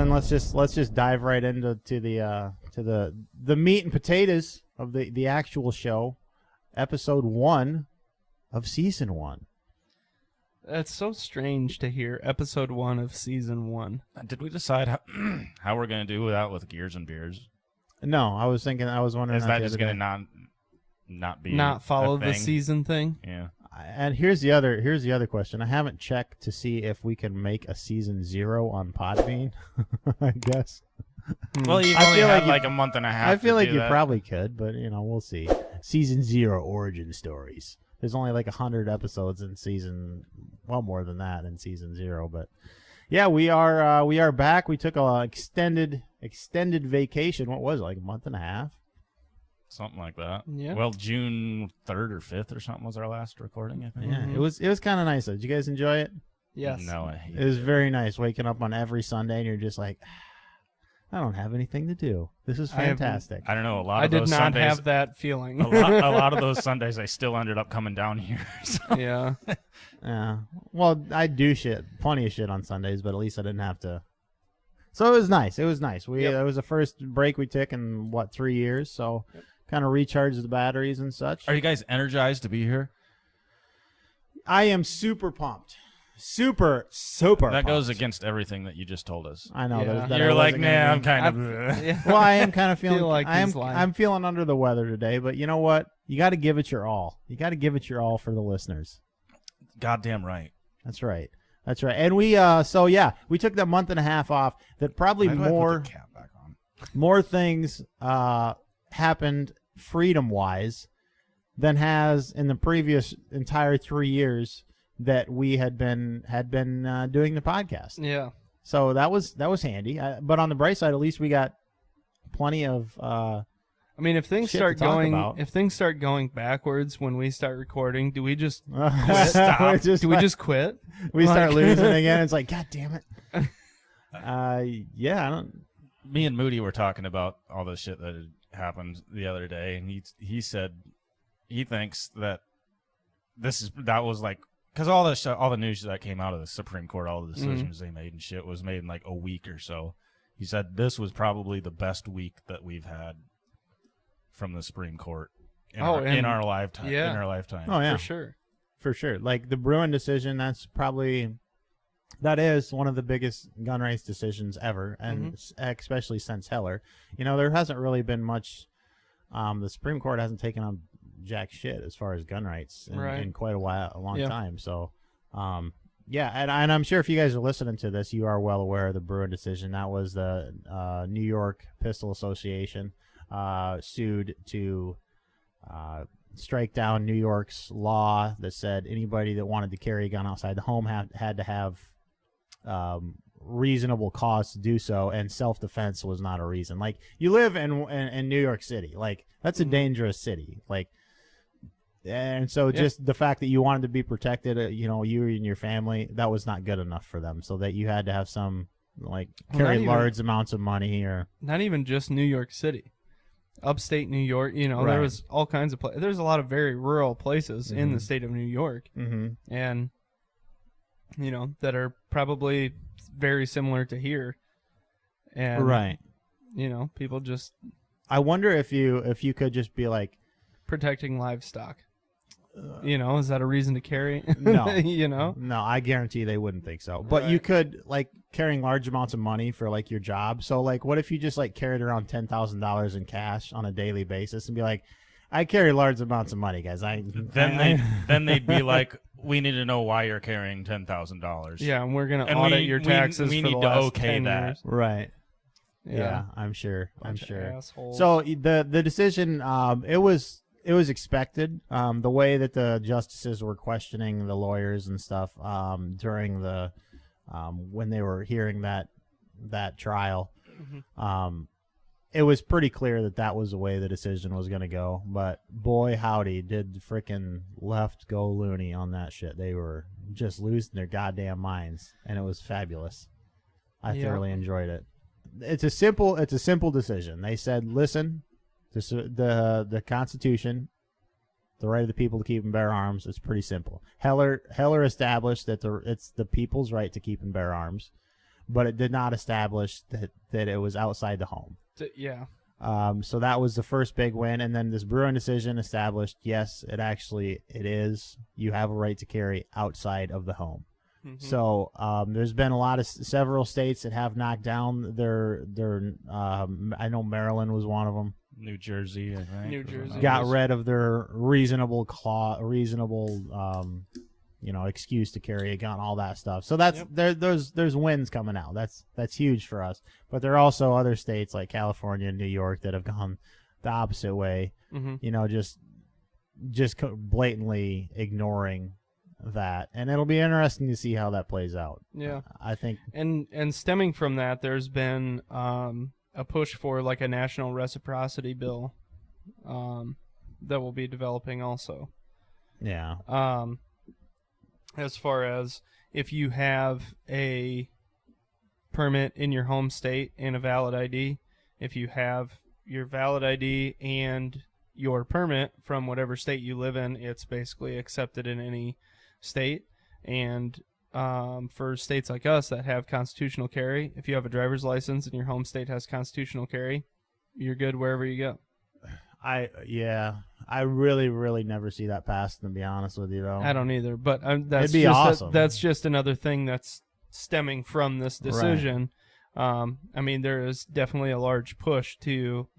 then let's just dive right into the meat and potatoes of the actual show, episode 1 of season 1. That's so strange to hear episode 1 of season 1. Did we decide how we're going to do that with Gears and Beers? No, I was wondering. Is that just going to not follow a thing? the season thing? Yeah. And here's the other question. I haven't checked to see if we can make a season 0 on Podbean. I guess. Well, you only had like a month and a half. I feel like do you that. probably could, but we'll see. Season 0 origin stories. There's only like 100 episodes in season, well, more than that in season 0. But yeah, we are back. We took a extended vacation. What was it, like a month and a half? Something like that. Yeah. Well, June 3rd or 5th or something was our last recording, I think. Yeah, it was kind of nice. Did you guys enjoy it? Yes. No, I hate It was very nice waking up on every Sunday and you're just like, I don't have anything to do. This is fantastic. I don't know. A lot I of did those not Sundays, have that feeling. a lot of those Sundays, I still ended up coming down here. So. Yeah. Yeah. Well, I do plenty of shit on Sundays, but at least I didn't have to. So it was nice. It was nice. It was the first break we took in 3 years. So kind of recharged the batteries and such. Are you guys energized to be here? I am super pumped. Super That pumped. goes against everything that you just told us. I know. Yeah. That You're I like, wasn't nah, gonna I'm be. kind of. Yeah. Well, I am kind of feeling like he's lying. I'm feeling under the weather today, but you know what? You got to give it your all. You got to give it your all for the listeners. Goddamn right. That's right. That's right. And we we took that month and a half off. That probably Why do I put the cap back on? more things happened freedom-wise than has in the previous entire 3 years that we had been doing the podcast. Yeah. So that was handy. But on the bright side, at least we got plenty of. I mean, if things shit start to talk going, about. if things start going backwards when we start recording, do we just Stop. do we just quit? We start Like- losing again. It's like, God damn it. Yeah, I don't. Me and Moody were talking about all the shit that had happened the other day, and he said he thinks that that was like, because all the news that came out of the Supreme Court, all the decisions they made and shit was made in like a week or so. He said this was probably the best week that we've had from the Supreme Court in our lifetime. yeah. In our lifetime. Oh yeah, For sure. Like the Bruen decision, that is one of the biggest gun rights decisions ever, and especially since Heller. There hasn't really been much. The Supreme Court hasn't taken on jack shit as far as gun rights in quite a long time. So, yeah, and I'm sure if you guys are listening to this, you are well aware of the Bruen decision. That was the New York Pistol Association sued to strike down New York's law that said anybody that wanted to carry a gun outside the home had to have reasonable cause to do so, and self-defense was not a reason. Like, you live in New York City, like that's a dangerous city, like, and so just the fact that you wanted to be protected, you and your family, that was not good enough for them, so that you had to have some carry large amounts of money, or not even just New York City. Upstate New York, there was all kinds of places. There's a lot of very rural places in the state of New York, and that are probably very similar to here. And people just. I wonder if you could just be like protecting livestock. Is that a reason to carry? No, no, I guarantee they wouldn't think so. But you could, like, carrying large amounts of money for like your job. So like, what if you just like carried around $10,000 in cash on a daily basis and be like, I carry large amounts of money, guys. Then they'd be like, we need to know why you're carrying $10,000. Yeah, and we're gonna audit your taxes. We for need the to last okay 10 that. years. Right. Yeah, I'm sure. Assholes. So the decision, it was expected. The way that the justices were questioning the lawyers and stuff during the when they were hearing that trial, it was pretty clear that was the way the decision was going to go. But boy, howdy, did frickin' left go loony on that shit. They were just losing their goddamn minds, and it was fabulous. I thoroughly enjoyed it. It's a simple decision. They said, listen, the Constitution, the right of the people to keep and bear arms, it's pretty simple. Heller established that it's the people's right to keep and bear arms, but it did not establish that it was outside the home. Yeah. So that was the first big win, and then this Bruen decision established, yes, it is. You have a right to carry outside of the home. Mm-hmm. So there's been several states that have knocked down their. I know Maryland was one of them. New Jersey, I think. New Jersey got rid of their reasonable excuse to carry a gun, all that stuff. So that's there's wins coming out. That's huge for us. But there are also other states like California and New York that have gone the opposite way. Mm-hmm. Just blatantly ignoring that, and it'll be interesting to see how that plays out. Yeah, I think. And stemming from that, there's been a push for like a national reciprocity bill that will be developing also. Yeah. As far as if you have a permit in your home state and a valid ID, if you have your valid ID and your permit from whatever state you live in, it's basically accepted in any state. And for states like us that have constitutional carry, if you have a driver's license and your home state has constitutional carry, you're good wherever you go. I really never see that passed, to be honest with you, though. I don't either, but it'd be awesome. That's just another thing that's stemming from this decision. Right. I mean, there is definitely a large push to,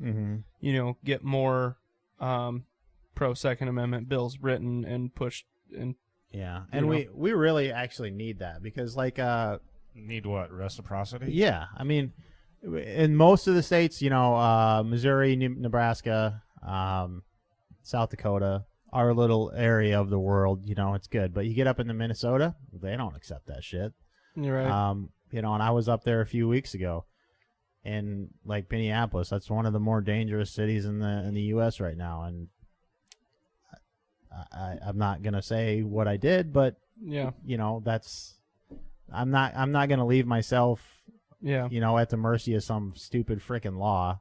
get more pro Second Amendment bills written and pushed. And and we really actually need that because, like, need what? Reciprocity? Yeah, I mean, in most of the states, Missouri, Nebraska, South Dakota, our little area of the world, it's good. But you get up into Minnesota, they don't accept that shit. You're right. And I was up there a few weeks ago in like Minneapolis. That's one of the more dangerous cities in the U.S. right now. And I'm not gonna say what I did, but I'm not gonna leave myself, at the mercy of some stupid freaking law.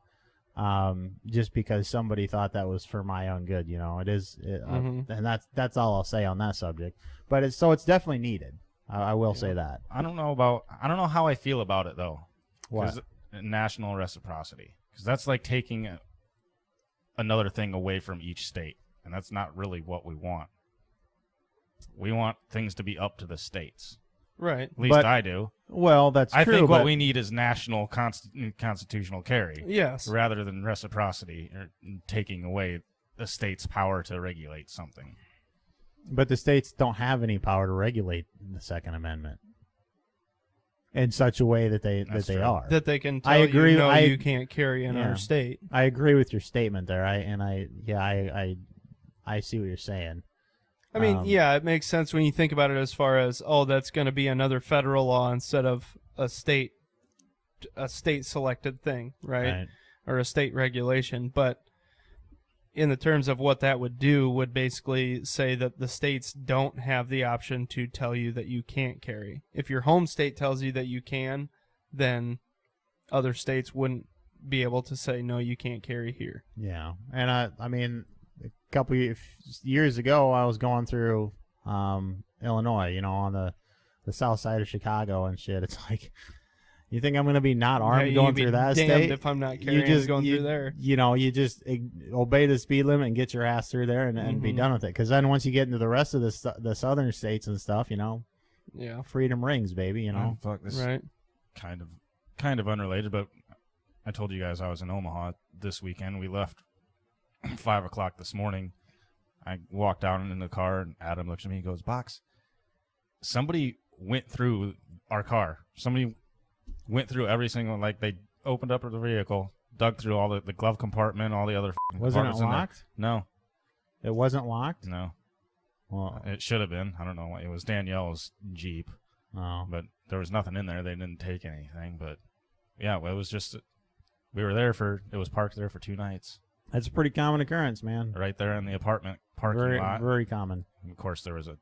Just because somebody thought that was for my own good, and that's all I'll say on that subject. But it's definitely needed. I will say that. I don't know how I feel about it though. What? National reciprocity, because that's like taking another thing away from each state, and that's not really what we want. We want things to be up to the states. Right. At least I do. Well, that's true. I think what we need is national constitutional carry. Yes. Rather than reciprocity or taking away the state's power to regulate something. But the states don't have any power to regulate the Second Amendment in such a way that they are. That they can tell you can't carry in our state. I agree with your statement there. I see what you're saying. I mean, it makes sense when you think about it as far as, that's going to be another federal law instead of a state selected thing, right? Or a state regulation. But in the terms of what that would do would basically say that the states don't have the option to tell you that you can't carry. If your home state tells you that you can, then other states wouldn't be able to say, no, you can't carry here. Yeah. And I mean, a couple years ago, I was going through Illinois, on the south side of Chicago and shit. It's like, you think I'm going to be not armed going through that state? If I'm not carrying going through there. You just obey the speed limit and get your ass through there and be done with it. Because then once you get into the rest of the southern states and stuff, freedom rings, baby. Oh, fuck, this is kind of unrelated, but I told you guys I was in Omaha this weekend. We left 5 o'clock this morning. I walked out in the car, and Adam looks at me and goes, "Box, somebody went through our car. Somebody went through every single, they opened up the vehicle, dug through all the glove compartment, all the other Wasn't it locked? No. It wasn't locked? No. Well, it should have been. I don't know. It was Danielle's Jeep. Oh. But there was nothing in there. They didn't take anything. But, yeah, it was just, we were there it was parked there for 2 nights. That's a pretty common occurrence, man. Right there in the apartment parking lot. Very common. And of course, there was a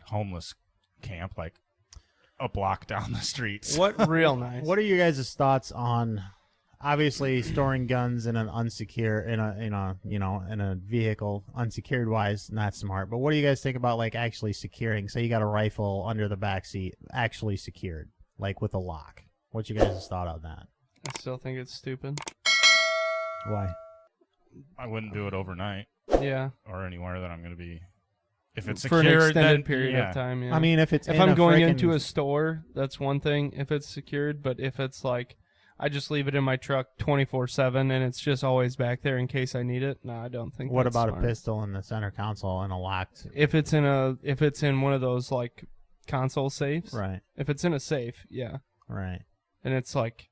homeless camp a block down the street. What real nice. What are you guys' thoughts on obviously storing guns in an in a vehicle unsecured wise, not smart. But what do you guys think about actually securing? Say you got a rifle under the back seat, actually secured. like with a lock. What you guys thought of that? I still think it's stupid. Why? I wouldn't do it overnight. Yeah. Or anywhere that I'm going to be. If it's for secured, an extended then, period yeah. of time. Yeah. I mean, if I'm going into a store, that's one thing. If it's secured, but if it's like I just leave it in my truck 24/7 and it's just always back there in case I need it, no, I don't think. What that's about smart. a pistol in the center console and a locked? If it's in one of those like console safes, Right. If it's in a safe, yeah. Right. And it's like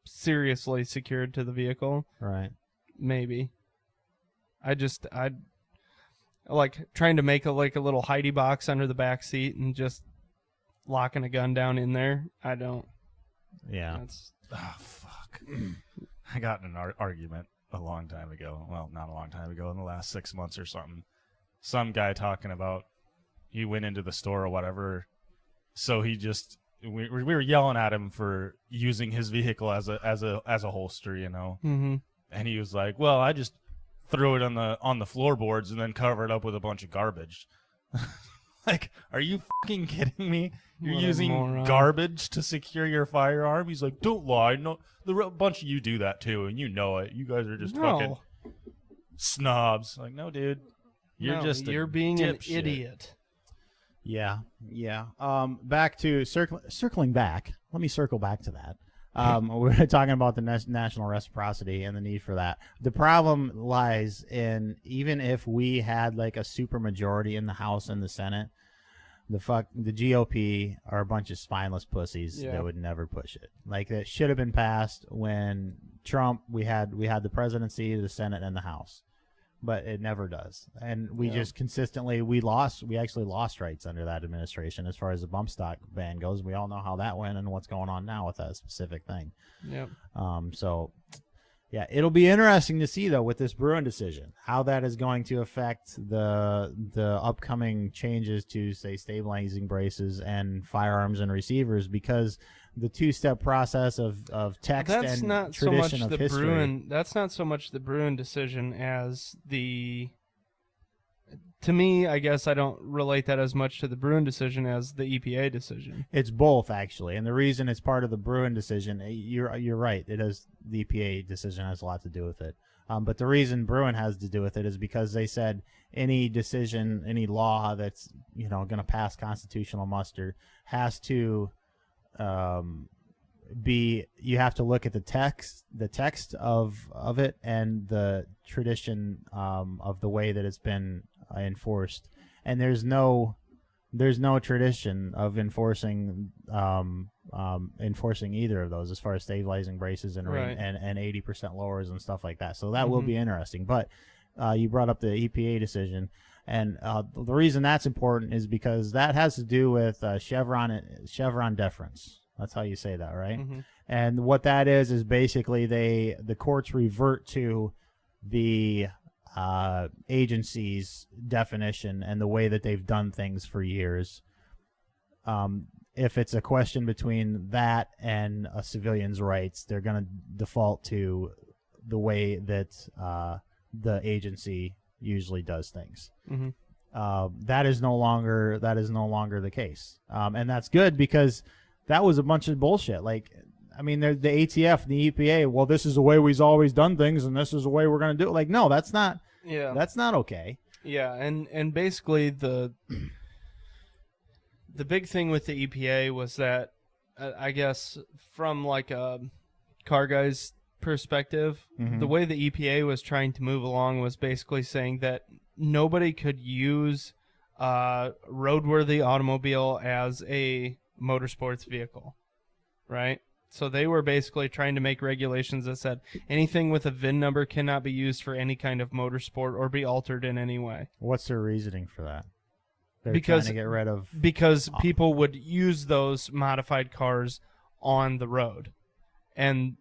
seriously secured to the vehicle, Right. maybe. I like trying to make a little hidey box under the back seat and just locking a gun down in there. I don't. Yeah. Oh, fuck. I got in an argument a long time ago. Well, not a long time ago, in the last 6 months or something. Some guy talking about he went into the store or whatever. So he just we were yelling at him for using his vehicle as a holster, you know. Mm-hmm. And he was like, "Well, I just threw it on the floorboards and then cover it up with a bunch of garbage." Like, are you fucking kidding me? You're using garbage to secure your firearm? He's like, "Don't lie. No, a bunch of you do that too, and you know it. You guys are just fucking snobs." Like, no, dude. You're being an idiot. Yeah, yeah. Back to circling back. Let me circle back to that. We're talking about the national reciprocity and the need for that. The problem lies in, even if we had like a super majority in the House and the Senate, the GOP are a bunch of spineless pussies that would never push it. Like, that should have been passed when Trump, we had the presidency, the Senate, and the House. But it never does. And we just consistently, we actually lost rights under that administration as far as the bump stock ban goes. We all know how that went and what's going on now with that specific thing. Yep. So, yeah, it'll be interesting to see, though, with this Bruen decision, how that is going to affect the upcoming changes to, say, stabilizing braces and firearms and receivers, because the two-step process of text that's and not tradition so much of history. That's not so much the Bruen decision as the. To me, I guess I don't relate that as much to the Bruen decision as the EPA decision. It's both, actually, and the reason it's part of the Bruen decision, you're right. It is, the EPA decision has a lot to do with it. But the reason Bruen has to do with it is because they said any decision, any law that's going to pass constitutional muster has to you have to look at the text of it and the tradition of the way that it's been enforced. And there's no tradition of enforcing either of those as far as stabilizing braces and 80% lowers and stuff like that. So that will be interesting. But you brought up the EPA decision, and the reason that's important is because that has to do with Chevron deference. That's how you say that, right? Mm-hmm. And what that is basically the courts revert to the agency's definition and the way that they've done things for years. If it's a question between that and a civilian's rights, they're going to default to the way that the agency usually does things. Mm-hmm. That is no longer the case, and that's good, because that was a bunch of bullshit. Like, I mean, the ATF, the EPA. Well, this is the way we've always done things, and this is the way we're going to do it. Like, no, that's not. Yeah, that's not okay. Yeah, and basically the big thing with the EPA was that, I guess, from like a car guy's perspective, the way the EPA was trying to move along was basically saying that nobody could use a roadworthy automobile as a motorsports vehicle, right? So they were basically trying to make regulations that said anything with a VIN number cannot be used for any kind of motorsport or be altered in any way. What's their reasoning for that? They're trying to get rid of... Because people would use those modified cars on the road. And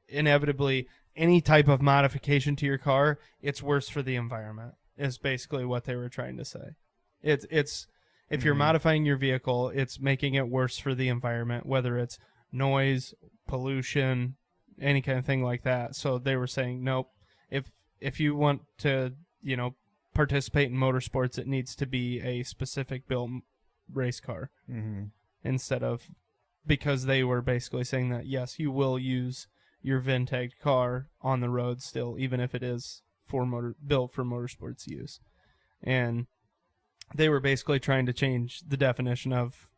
inevitably, any type of modification to your car, it's worse for the environment, is basically what they were trying to say. It's if you're modifying your vehicle, it's making it worse for the environment, whether it's noise, pollution, any kind of thing like that. So they were saying, nope, if you want to, participate in motorsports, it needs to be a specific built race car instead of because they were basically saying that, yes, you will use your VIN-tagged car on the road still, even if it is built for motorsports use. And they were basically trying to change the definition of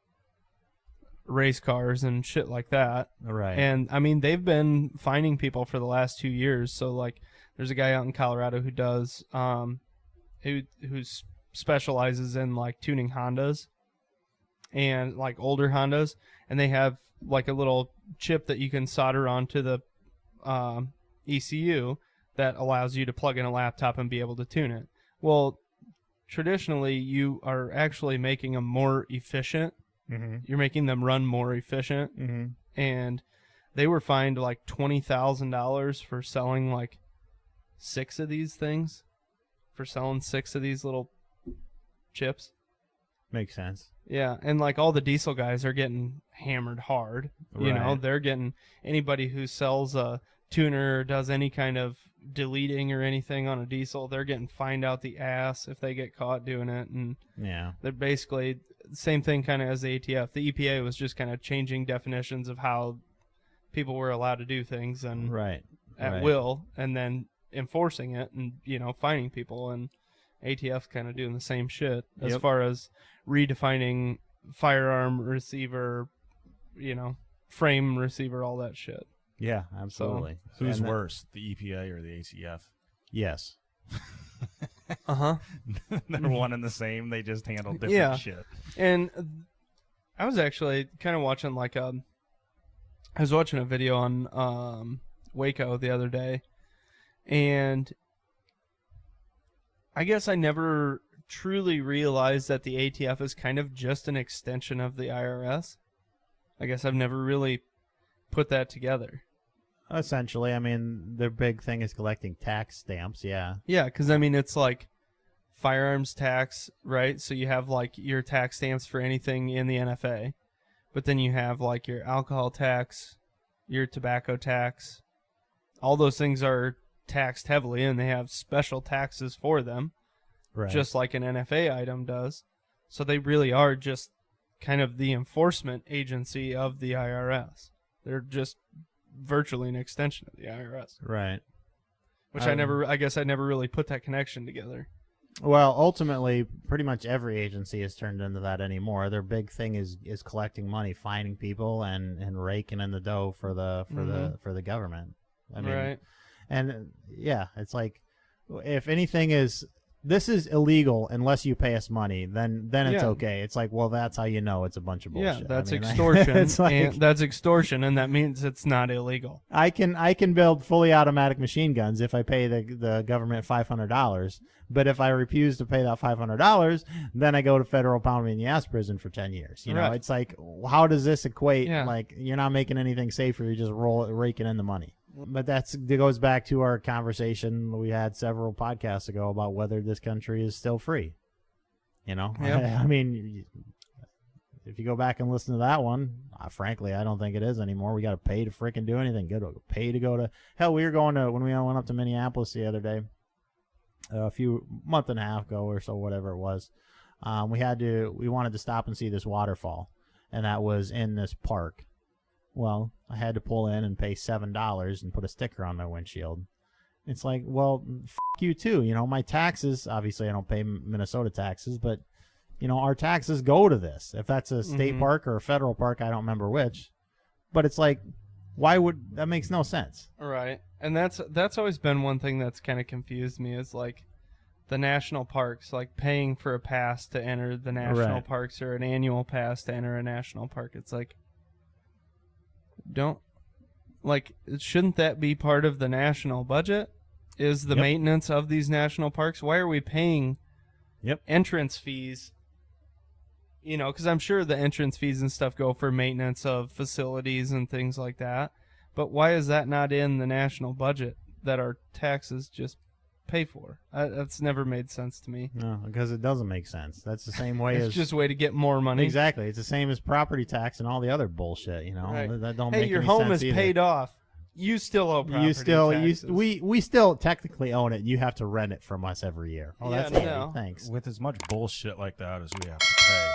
race cars and shit like that. Right. And I mean, they've been fining people for the last 2 years. So like, there's a guy out in Colorado who does, who specializes in like tuning Hondas and like older Hondas, and they have like a little chip that you can solder onto the ECU that allows you to plug in a laptop and be able to tune it. Well, traditionally, you are actually making them more efficient. Mm-hmm. You're making them run more efficient. Mm-hmm. And they were fined like $20,000 for selling like 6 of these things, for selling 6 of these little chips. Makes sense. Yeah, and like all the diesel guys are getting hammered hard. You know, they're getting, anybody who sells a tuner or does any kind of deleting or anything on a diesel, they're getting fined out the ass if they get caught doing it. And yeah, they're basically the same thing kind of as the ATF. The EPA was just kind of changing definitions of how people were allowed to do things and at will, and then enforcing it and, you know, fining people. And ATF kind of doing the same shit as far as redefining firearm receiver, you know, frame receiver, all that shit. Yeah, absolutely. So, who's worse, the EPA or the ATF? Yes. They're one and the same. They just handle different shit. And I was actually kind of watching like I was watching a video on Waco the other day, and I guess I never truly realized that the ATF is kind of just an extension of the IRS. I guess I've never really put that together. Essentially, I mean, their big thing is collecting tax stamps, yeah. Yeah, because, I mean, it's like firearms tax, right? So you have, like, your tax stamps for anything in the NFA. But then you have, like, your alcohol tax, your tobacco tax. All those things are taxed heavily, and they have special taxes for them, just like an NFA item does. So they really are just kind of the enforcement agency of the IRS. They're just virtually an extension of the IRS. Right. Which I guess I never really put that connection together. Well, ultimately, pretty much every agency has turned into that anymore. Their big thing is collecting money, fining people, and raking in the dough for the government. I mean, and yeah, it's like, if anything is, this is illegal unless you pay us money, then it's okay. It's like, well, that's how you know it's a bunch of bullshit. Yeah, that's extortion. It's like, and that's extortion, and that means it's not illegal. I can build fully automatic machine guns if I pay the government $500, but if I refuse to pay that $500, then I go to federal pound me in the ass prison for 10 years. You know, it's like, how does this equate? Yeah. Like, you're not making anything safer. You're just raking in the money. But that goes back to our conversation we had several podcasts ago about whether this country is still free. You know, I mean, if you go back and listen to that one, frankly, I don't think it is anymore. We got to pay to freaking do anything. Pay to go to hell. We were going to, when we went up to Minneapolis the other day, month and a half ago or so, whatever it was. We wanted to stop and see this waterfall, and that was in this park. Well, I had to pull in and pay $7 and put a sticker on my windshield. It's like, well, fuck you too. You know, my taxes, obviously I don't pay Minnesota taxes, but, you know, our taxes go to this. If that's a state park or a federal park, I don't remember which. But it's like, that makes no sense. Right. And that's always been one thing that's kind of confused me, is like the national parks, like paying for a pass to enter the national parks or an annual pass to enter a national park. It's like, shouldn't that be part of the national budget? Is the maintenance of these national parks? Why are we paying entrance fees? You know, because I'm sure the entrance fees and stuff go for maintenance of facilities and things like that. But why is that not in the national budget that our taxes just pay for? That's never made sense to me. No, because it doesn't make sense. That's the same way it's just a way to get more money. Exactly. It's the same as property tax and all the other bullshit, you know. Right. That don't hey, make your any home sense is either. paid off. You still owe property taxes. We still technically own it. You have to rent it from us every year. Oh, that's handy. Thanks. With as much bullshit like that as we have to pay,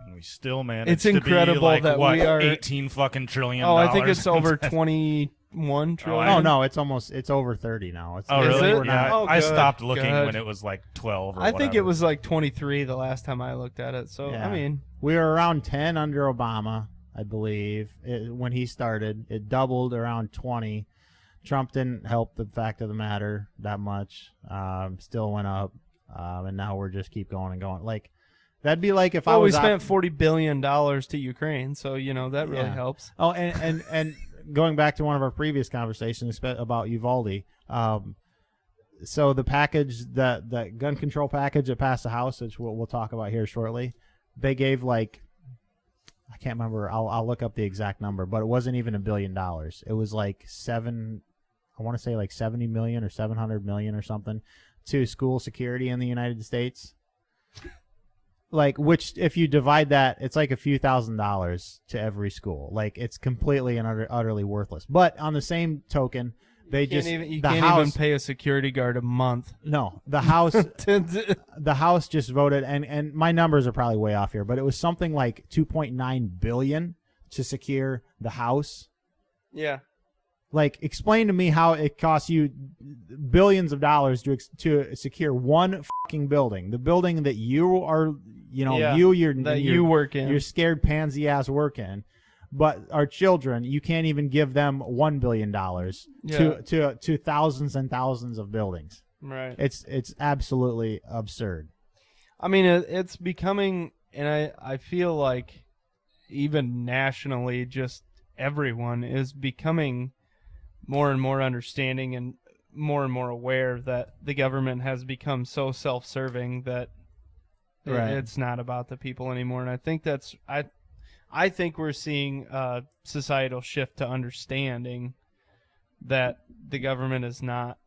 and we still managed It's to incredible be like, that what, we are 18 fucking trillion. Oh, I think it's over 21 trillion. Oh no, it's over 30 now. It's, Oh, really? Is it? Yeah, Oh, I good, stopped looking good. when it was like 12 or I think it whatever. was like 23 the last time I looked at it. So, Yeah. I mean, we were around 10 under Obama, I believe, when he started. It doubled around 20. Trump didn't help the fact of the matter that much. Still went up, and now we're just keep going and going. Like that'd be like if I was we spent $40 billion to Ukraine, so that really Yeah. helps. Oh, and going back to one of our previous conversations about Uvalde, so the package, the gun control package that passed the House, which we'll talk about here shortly, they gave like, I can't remember. I'll look up the exact number, but it wasn't even $1 billion. It was like I want to say like 70 million or 700 million or something to school security in the United States. Like, which if you divide that, it's like a few $1,000s to every school. Like, it's completely and utterly worthless. But on the same token, you can't even pay a security guard a month. No, the House the House just voted, and my numbers are probably way off here, but it was something like 2.9 billion to secure the House. Yeah. Like, explain to me how it costs you billions of dollars to secure one fucking building, the building that you are, you work in, your scared pansy ass work in. But our children, you can't even give them $1 billion to thousands and thousands of buildings. Right. It's absolutely absurd. I mean, it's becoming, and I feel like even nationally, just everyone is becoming more and more understanding and more aware that the government has become so self-serving that it's not about the people anymore. And I think I think we're seeing a societal shift to understanding that the government is not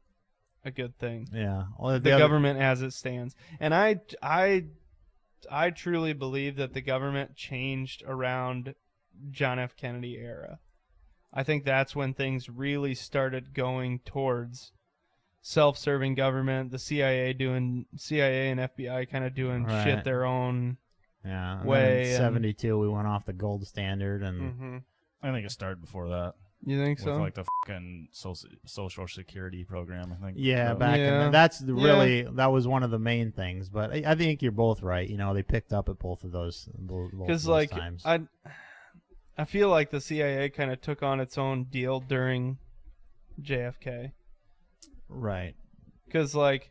a good thing. Yeah. Well, the government as it stands. And I truly believe that the government changed around John F. Kennedy era. I think that's when things really started going towards self-serving government, the CIA and FBI kind of doing shit their own way. In 72, we went off the gold standard, and I think it started before that. You think so? With like the fucking social security program, I think. Yeah, back in that was one of the main things. But I think you're both right. They picked up at both of those times. I feel like the CIA kind of took on its own deal during JFK. Right. Because like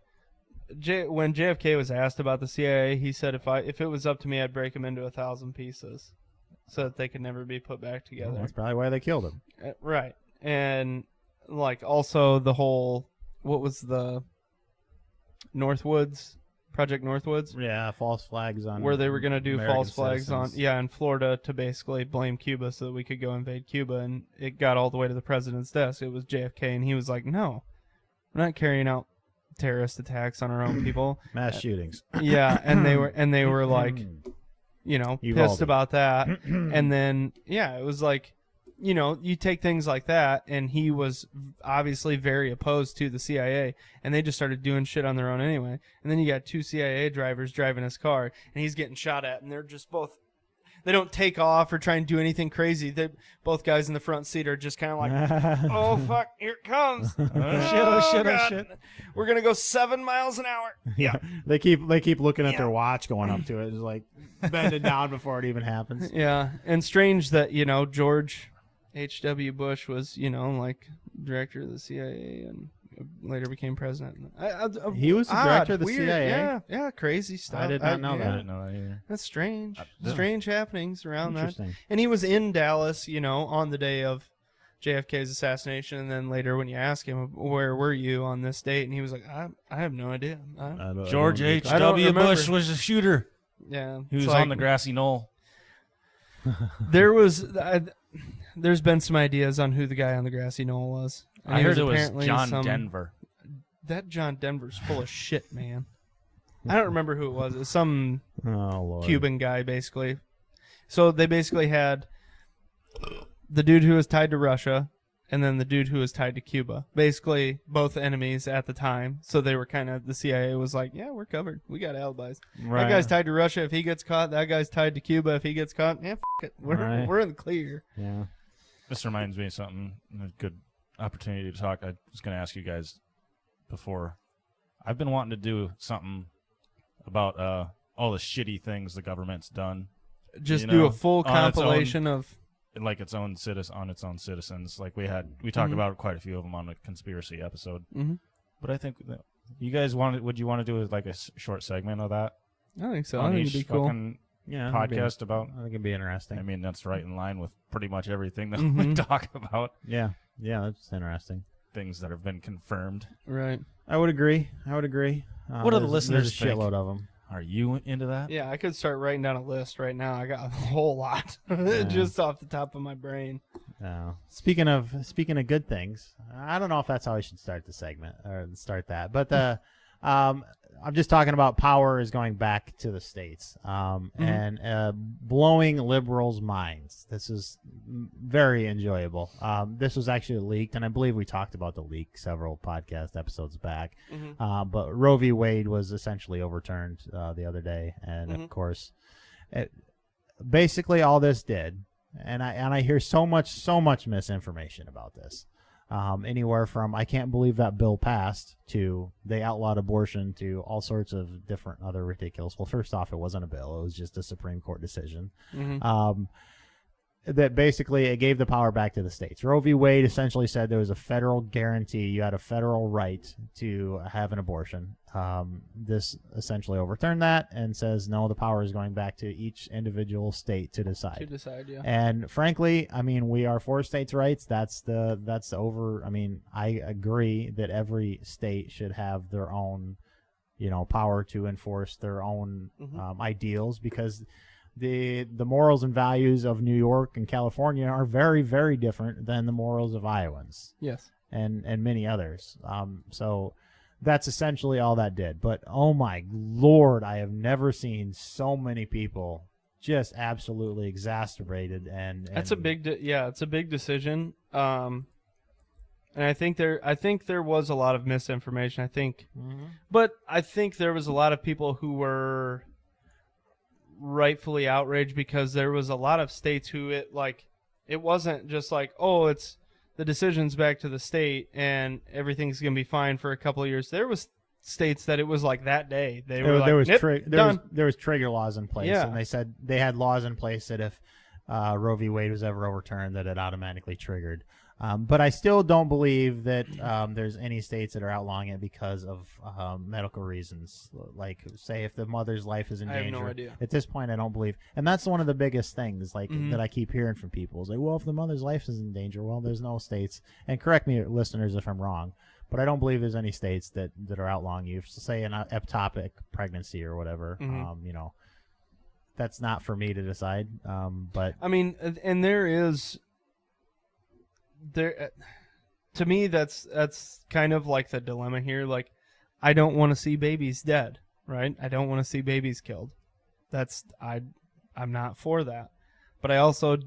when JFK was asked about the CIA, he said if it was up to me, I'd break them into 1,000 pieces so that they could never be put back together. Well, that's probably why they killed him. Right. And like also the whole, what was the Project Northwoods? Yeah, false flags on where they were going to do American false flags citizens. in Florida to basically blame Cuba so that we could go invade Cuba, and it got all the way to the president's desk. It was JFK, and he was like, "No, we're not carrying out terrorist attacks on our own people." Mass shootings. Yeah, and they were like, pissed about that. And then it was like, you take things like that, and he was obviously very opposed to the CIA, and they just started doing shit on their own anyway. And then you got two CIA drivers driving his car, and he's getting shot at, and they're just both, they don't take off or try and do anything crazy. Both guys in the front seat are just kind of like, oh, fuck, here it comes. Oh, shit. We're going to go 7 miles an hour. Yeah. They keep looking at their watch going up to it. It's like bending down before it even happens. Yeah. And strange that, George H.W. Bush was, like director of the CIA and later became president. He was the director of the weird, CIA? Yeah, crazy stuff. I did not know I that. didn't know that either. That's strange. Strange happenings around that. Interesting. And he was in Dallas, on the day of JFK's assassination, and then later when you ask him, where were you on this date? And he was like, I have no idea. George H.W. Bush was a shooter. Yeah. He was on the grassy knoll. There's been some ideas on who the guy on the grassy knoll was. And I heard it was John Denver. That John Denver's full of shit, man. I don't remember who it was. It was some Cuban guy, basically. So they basically had the dude who was tied to Russia, and then the dude who was tied to Cuba. Basically, both enemies at the time. So they were kind of, the CIA was like, yeah, we're covered. We got alibis. Right. That guy's tied to Russia. If he gets caught, that guy's tied to Cuba. If he gets caught, yeah, it. We're in the clear. Yeah. This reminds me of something, a good opportunity to talk. I was going to ask you guys before. I've been wanting to do something about all the shitty things the government's done. Just do a full compilation of like its own citizens. Like we talked about quite a few of them on the conspiracy episode. Mm-hmm. But I think that you guys would you want to do like a short segment of that? I think so. I think it'd be cool. Podcast about. I think it'd be interesting. I mean, that's right in line with pretty much everything that we talk about. Yeah, that's interesting. Things that have been confirmed. Right. I would agree. What do the listeners There's a think? shitload of them. Are you into that? Yeah, I could start writing down a list right now. I got a whole lot just off the top of my brain. Speaking of good things, I don't know if that's how I should start the segment or start that, but I'm just talking about power is going back to the states and blowing liberals' minds. This is very enjoyable. This was actually leaked, and I believe we talked about the leak several podcast episodes back. But Roe v. Wade was essentially overturned the other day, and of course, basically all this did, and I hear so much misinformation about this. Anywhere from I can't believe that bill passed to they outlawed abortion to all sorts of different other ridiculous. Well, first off, it wasn't a bill. It was just a Supreme Court decision. That basically it gave the power back to the states. Roe v. Wade essentially said there was a federal guarantee. You had a federal right to have an abortion. This essentially overturned that and says, no, the power is going back to each individual state to decide. Yeah. And frankly, I mean, we are for states' rights. That's over. I mean, I agree that every state should have their own, power to enforce their own ideals, because the morals and values of New York and California are very, very different than the morals of Iowans. Yes. And many others. So that's essentially all that did. But oh my Lord, I have never seen so many people just absolutely exacerbated and that's a big it's a big decision. And I think there was a lot of misinformation. But I think there was a lot of people who were rightfully outraged because there was a lot of states who it wasn't just like, oh, it's the decision's back to the state and everything's gonna be fine for a couple of years. There was states that it was like that day there was trigger laws in place, and they said they had laws in place that if Roe v. Wade was ever overturned, that it automatically triggered. But I still don't believe that there's any states that are outlawing it because of medical reasons. Like, say, if the mother's life is in danger. I have no idea. At this point, I don't believe. And that's one of the biggest things that I keep hearing from people. Is like, well, if the mother's life is in danger, well, there's no states. And correct me, listeners, if I'm wrong, but I don't believe there's any states that are outlawing you. Say an ectopic pregnancy or whatever, that's not for me to decide. But I mean, and there is... to me that's kind of like the dilemma here. Like, I don't want to see babies dead, right? I don't want to see babies killed. I'm not for that. But I also,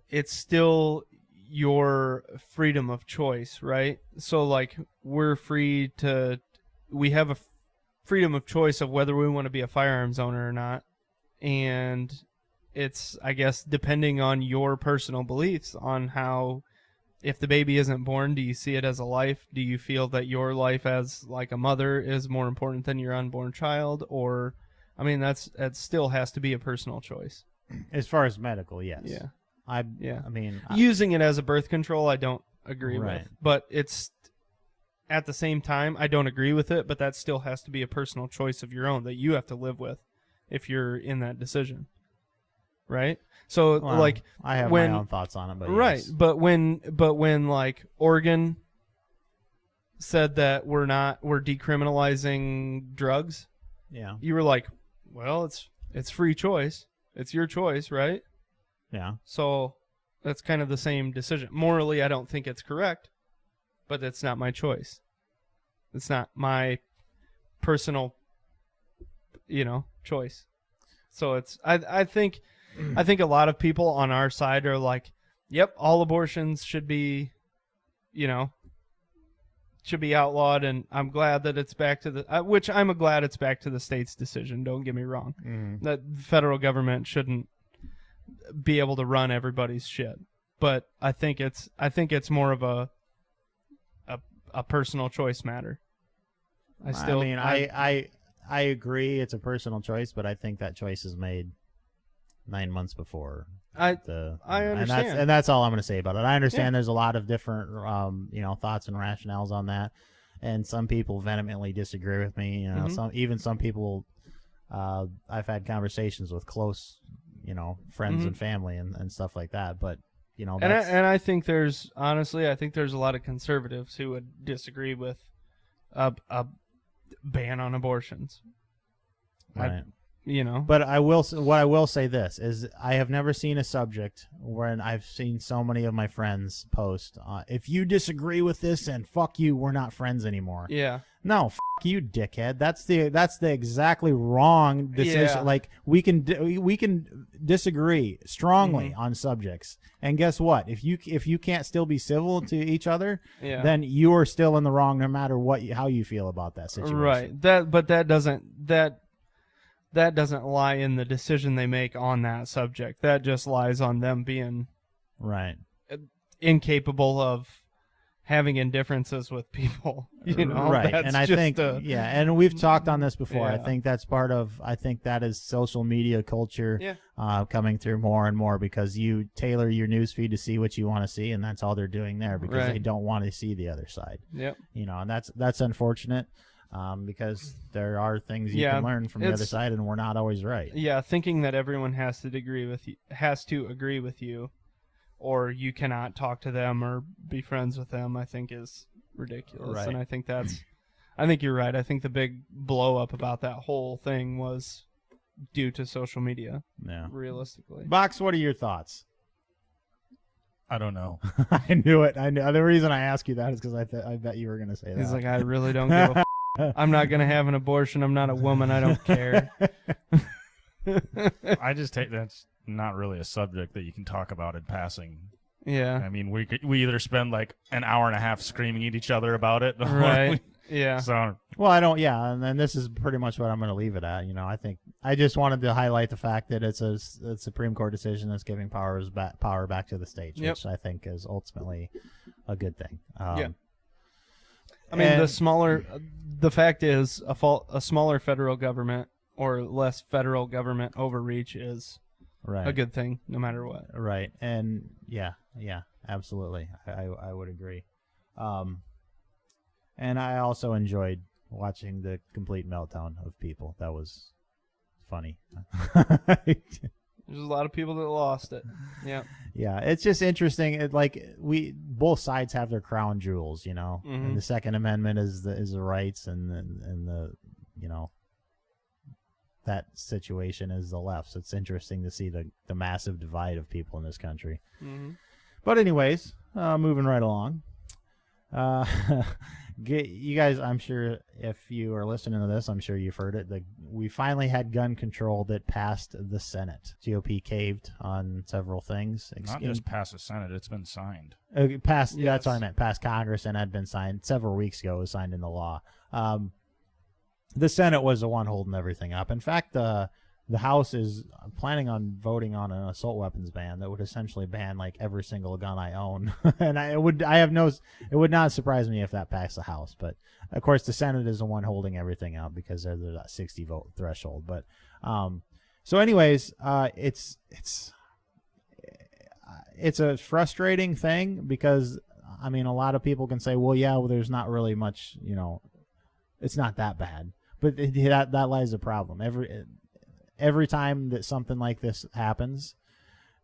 it's still your freedom of choice, right? So like, we have a freedom of choice of whether we want to be a firearms owner or not. And it's, I guess, depending on your personal beliefs on how, if the baby isn't born, do you see it as a life? Do you feel that your life as like a mother is more important than your unborn child? Or, I mean, that still has to be a personal choice. As far as medical, yes. Yeah. I mean, using it as a birth control, I don't agree right. with. But it's, at the same time, I don't agree with it, but that still has to be a personal choice of your own that you have to live with if you're in that decision. Right? So, like, I have my own thoughts on it, but right. Yes. But when like Oregon said that we're decriminalizing drugs, you were like, well, it's free choice. It's your choice, right? Yeah. So that's kind of the same decision. Morally, I don't think it's correct, but it's not my choice. It's not my personal, choice. So it's, I think a lot of people on our side are like, Yep, all abortions should be, should be outlawed, and I'm glad that it's back to I'm glad it's back to the state's decision. Don't get me wrong. That the federal government shouldn't be able to run everybody's shit, but I think it's more of a personal choice matter. I agree it's a personal choice, but I think that choice is made 9 months before. I understand, and that's all I'm going to say about it. I understand there's a lot of different thoughts and rationales on that, and some people vehemently disagree with me. Some people I've had conversations with close friends and family and stuff like that, but I think there's a lot of conservatives who would disagree with a ban on abortions. Right. But I will say this is I have never seen a subject where I've seen so many of my friends post, if you disagree with this, and fuck you, we're not friends anymore. Yeah. No, fuck you, dickhead. That's the exactly wrong decision. Yeah. Like we can disagree strongly on subjects, and guess what? If you can't still be civil to each other, then you are still in the wrong, no matter how you feel about that situation. Right. That doesn't lie in the decision they make on that subject. That just lies on them being incapable of having indifferences with people. Right. And I think and we've talked on this before. Yeah. I think that's I think that is social media culture coming through more and more, because you tailor your news feed to see what you want to see, and that's all they're doing there, because they don't want to see the other side. Yep. And that's unfortunate. Because there are things you can learn from the other side, and we're not always right. Yeah, thinking that everyone has to agree with you, or you cannot talk to them or be friends with them, I think is ridiculous. Right. And I think you're right. I think the big blow up about that whole thing was due to social media. Yeah. Realistically. Box, what are your thoughts? I don't know. I knew it. I knew. The reason I asked you that is because I bet you were going to say that. He's like, I really don't give a I'm not going to have an abortion. I'm not a woman. I don't care. I just take that's not really a subject that you can talk about in passing. Yeah. I mean, we either spend like an hour and a half screaming at each other about it. Right. Yeah. So. Well, I don't. Yeah, and then this is pretty much what I'm going to leave it at. I think I just wanted to highlight the fact that it's a Supreme Court decision that's giving power back to the states, which I think is ultimately a good thing. I mean, the fact is, a smaller federal government or less federal government overreach is a good thing, no matter what. Right, and yeah, absolutely, I would agree. And I also enjoyed watching the complete meltdown of people. That was funny. There's a lot of people that lost it. Yeah. Yeah, it's just interesting. Both sides have their crown jewels, And the Second Amendment is the rights, and the that situation is the left. So it's interesting to see the massive divide of people in this country. Mm-hmm. But anyways, moving right along. You guys, I'm sure if you are listening to this, I'm sure you've heard it. We finally had gun control that passed the Senate. GOP caved on several things. Not just past the Senate, it's been signed. That's what I meant. Passed Congress and had been signed several weeks ago. It was signed into law. The Senate was the one holding everything up. In fact, the House is planning on voting on an assault weapons ban that would essentially ban like every single gun I own. And it would not surprise me if that passed the House. But of course, the Senate is the one holding everything up because there's that 60 vote threshold. But so anyways, it's a frustrating thing because I mean, a lot of people can say, well, there's not really much, it's not that bad. But that lies the problem. Every time that something like this happens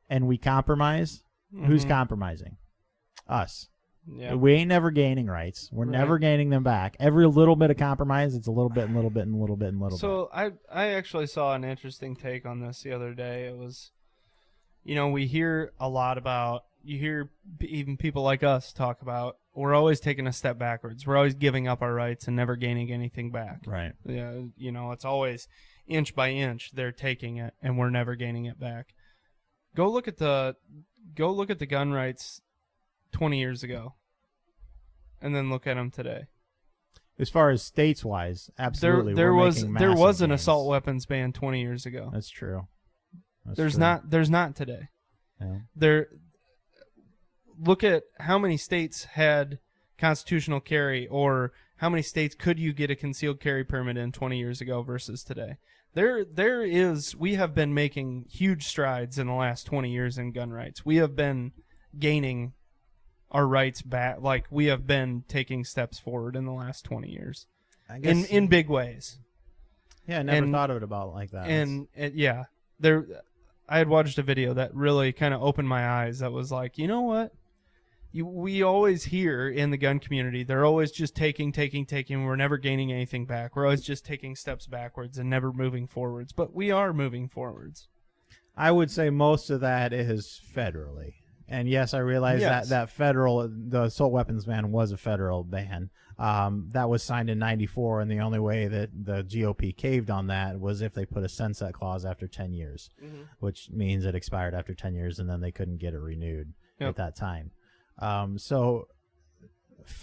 and we compromise, who's compromising? Us. Yeah. We ain't never gaining rights. We're never gaining them back. Every little bit of compromise, it's a little bit and a little bit and a little bit and a little bit. So I actually saw an interesting take on this the other day. It was, we hear a lot about, you hear even people like us talk about, we're always taking a step backwards. We're always giving up our rights and never gaining anything back. Right. Yeah. It's always inch by inch they're taking it and we're never gaining it back. Go look at the go look at the gun rights 20 years ago, and then look at them today. As far as states-wise, absolutely. There was an gains. assault weapons ban 20 years ago. That's true. There's not today. Yeah. Look at how many states had constitutional carry, or how many states could you get a concealed carry permit in 20 years ago versus today. We have been making huge strides in the last 20 years in gun rights. We have been gaining our rights back. Like, we have been taking steps forward in the last 20 years, I guess, in big ways. Yeah, I never thought of it about like that. I had watched a video that really kind of opened my eyes. That was like, you know what? We always hear in the gun community, they're always just taking. We're never gaining anything back. We're always just taking steps backwards and never moving forwards. But we are moving forwards. I would say most of that is federally. And yes, I realize that the assault weapons ban was a federal ban. That was signed in '94, and the only way that the GOP caved on that was if they put a sunset clause after 10 years, which means it expired after 10 years, and then they couldn't get it renewed at that time. So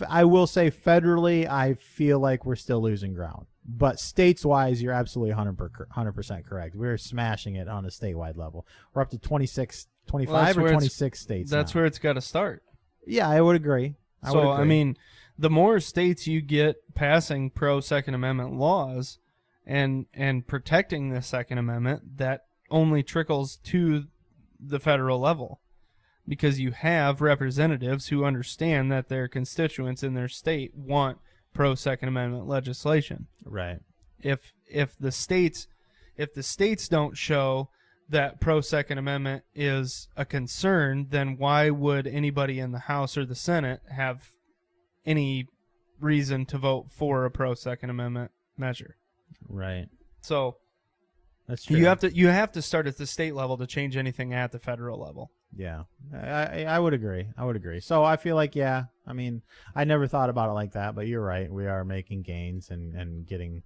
I will say federally, I feel like we're still losing ground. But states-wise, you're absolutely 100% correct. We're smashing it on a statewide level. We're up to 25 or 26 states That's now. where it's got to start. Yeah, I would agree. I mean, the more states you get passing pro-Second Amendment laws and protecting the Second Amendment, that only trickles to the federal level. Because you have representatives who understand that their constituents in their state want pro-Second Amendment legislation. Right. If the states don't show that pro-Second Amendment is a concern, then why would anybody in the House or the Senate have any reason to vote for a pro-Second Amendment measure? Right. So that's true. You have to start at the state level to change anything at the federal level. Yeah, I would agree. So I feel like, I mean, I never thought about it like that, but you're right. We are making gains and getting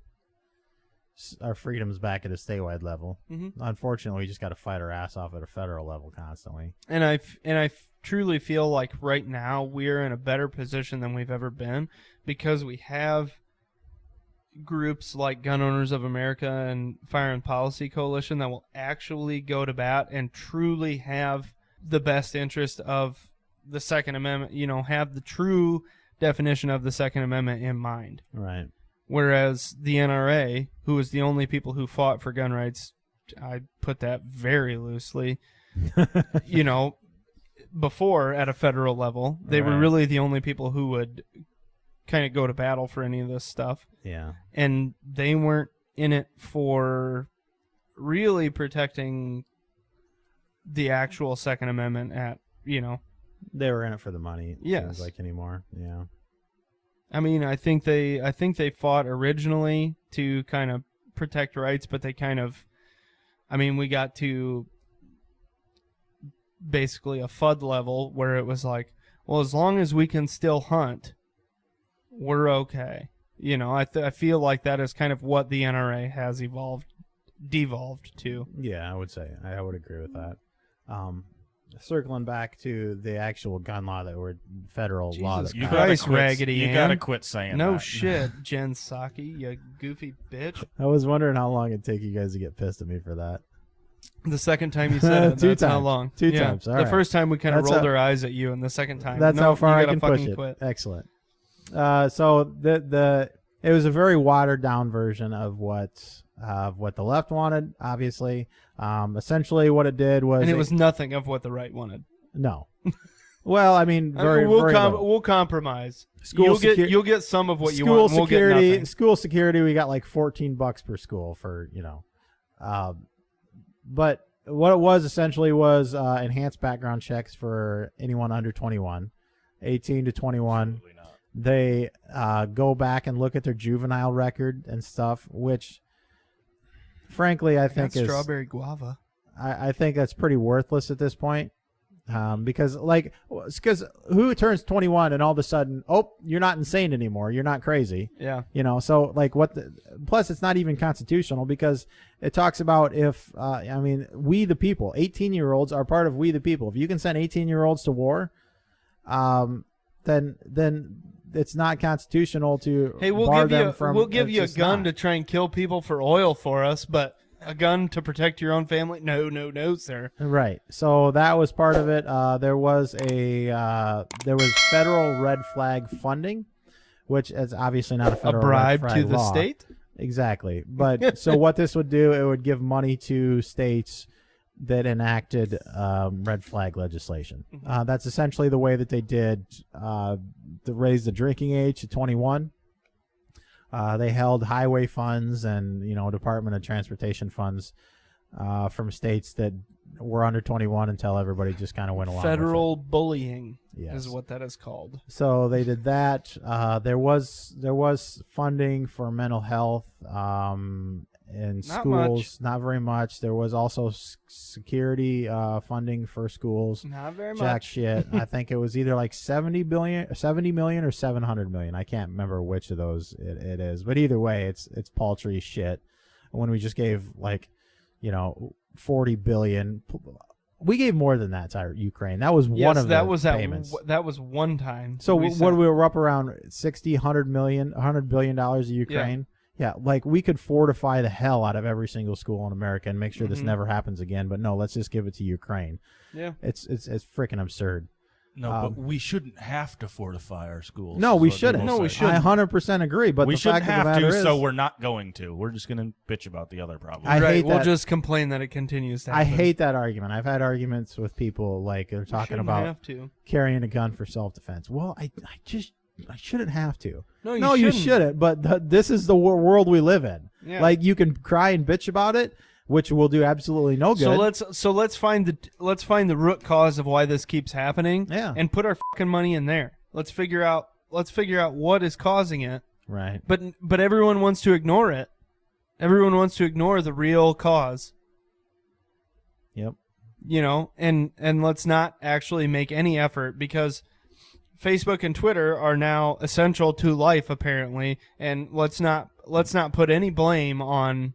our freedoms back at a statewide level. Unfortunately, we just got to fight our ass off at a federal level constantly. And I truly feel like right now we're in a better position than we've ever been, because we have groups like Gun Owners of America and Firearm Policy Coalition that will actually go to bat and truly have the best interest of the Second Amendment, have the true definition of the Second Amendment in mind. Right. Whereas the NRA, who was the only people who fought for gun rights, I put that very loosely, before at a federal level, they were really the only people who would kind of go to battle for any of this stuff. Yeah. And they weren't in it for really protecting the actual Second Amendment They were in it for the money. Yes. Seems like anymore. Yeah. I mean, I think they fought originally to kind of protect rights, but they kind of, we got to basically a FUD level where it was like, well, as long as we can still hunt, we're okay. I feel like that is kind of what the NRA has devolved to. Yeah, I would say I would agree with that. Circling back to the actual gun law that were federal law. Jesus Christ, Raggedy You Ann. gotta quit saying that. No shit, Jen Psaki, you goofy bitch. I was wondering how long it'd take you guys to get pissed at me for that. The second time you said it, that's how long. Two times. All the right. first time we kind of rolled our eyes at you, and the second time, that's how far I can push it. Quit. Excellent. So it was a very watered down version of what the left wanted. Obviously, essentially what it did was, and it was nothing of what the right wanted. No. Well, we'll compromise. You'll get some of what you want. And we'll get nothing. School security, we got like $14 per school for but what it was essentially was enhanced background checks for anyone under 21, 18 to 21. They go back and look at their juvenile record and stuff, which, frankly, I think is strawberry guava. I think that's pretty worthless at this point. Because who turns 21 and all of a sudden, oh, you're not insane anymore. You're not crazy. Yeah. You know, so like plus it's not even constitutional because it talks about if, we the people, 18-year-olds are part of we the people. If you can send 18-year-olds to war, then it's not constitutional to bar them from. We'll give you a gun to try and kill people for oil for us, but a gun to protect your own family? No, sir. Right. So that was part of it. There was federal red flag funding, which is obviously not a federal bribe red flag to the law. state. Exactly. But so what this would do, it would give money to states that enacted red flag legislation. That's essentially the way that they did to raise the drinking age to 21. They held highway funds and, Department of Transportation funds from states that were under 21 until everybody just kind of went along Federal with it. bullying is what that is called. So they did that. There was funding for mental health in schools. Not very much. There was also security funding for schools. Not very much. Jack shit. I think it was either like 70 million or 700 million. I can't remember which of those it is. But either way, it's paltry shit. When we just gave 40 billion, we gave more than that to Ukraine. That was one of the payments. That was one time. So we were up around 60, $100 billion to Ukraine. Yeah, we could fortify the hell out of every single school in America and make sure this never happens again. But no, let's just give it to Ukraine. Yeah, it's freaking absurd. No, but we shouldn't have to fortify our schools. No, we shouldn't. No, we shouldn't. I 100% agree. But we the shouldn't fact of the have matter to, is, so we're not going to. We're just going to bitch about the other problems. We'll just complain that it continues to happen. I hate that argument. I've had arguments with people they're talking about carrying a gun for self-defense. Well, I shouldn't have to. No, you shouldn't. But this is the world we live in. Yeah. You can cry and bitch about it, which will do absolutely no good. So let's find the root cause of why this keeps happening. Yeah. And put our fucking money in there. Let's figure out what is causing it. Right. But everyone wants to ignore it. Everyone wants to ignore the real cause. Yep. And let's not actually make any effort because Facebook and Twitter are now essential to life apparently, and let's not put any blame on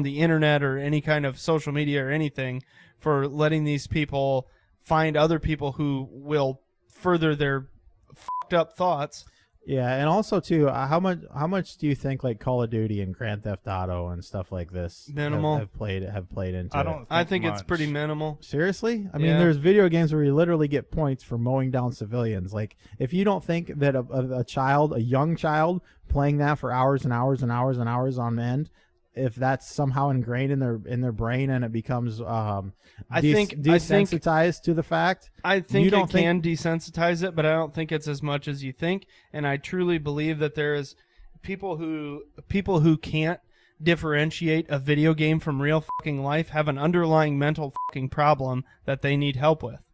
the internet or any kind of social media or anything for letting these people find other people who will further their fucked up thoughts. Yeah, and also too, how much do you think Call of Duty and Grand Theft Auto and stuff like this minimal have played into? I think it's pretty minimal. Seriously? I mean, there's video games where you literally get points for mowing down civilians. If you don't think that a young child playing that for hours and hours and hours and hours on end, if that's somehow ingrained in their brain and it becomes desensitized to the fact. I think it can desensitize it, but I don't think it's as much as you think. And I truly believe that there is people who can't differentiate a video game from real fucking life have an underlying mental fucking problem that they need help with.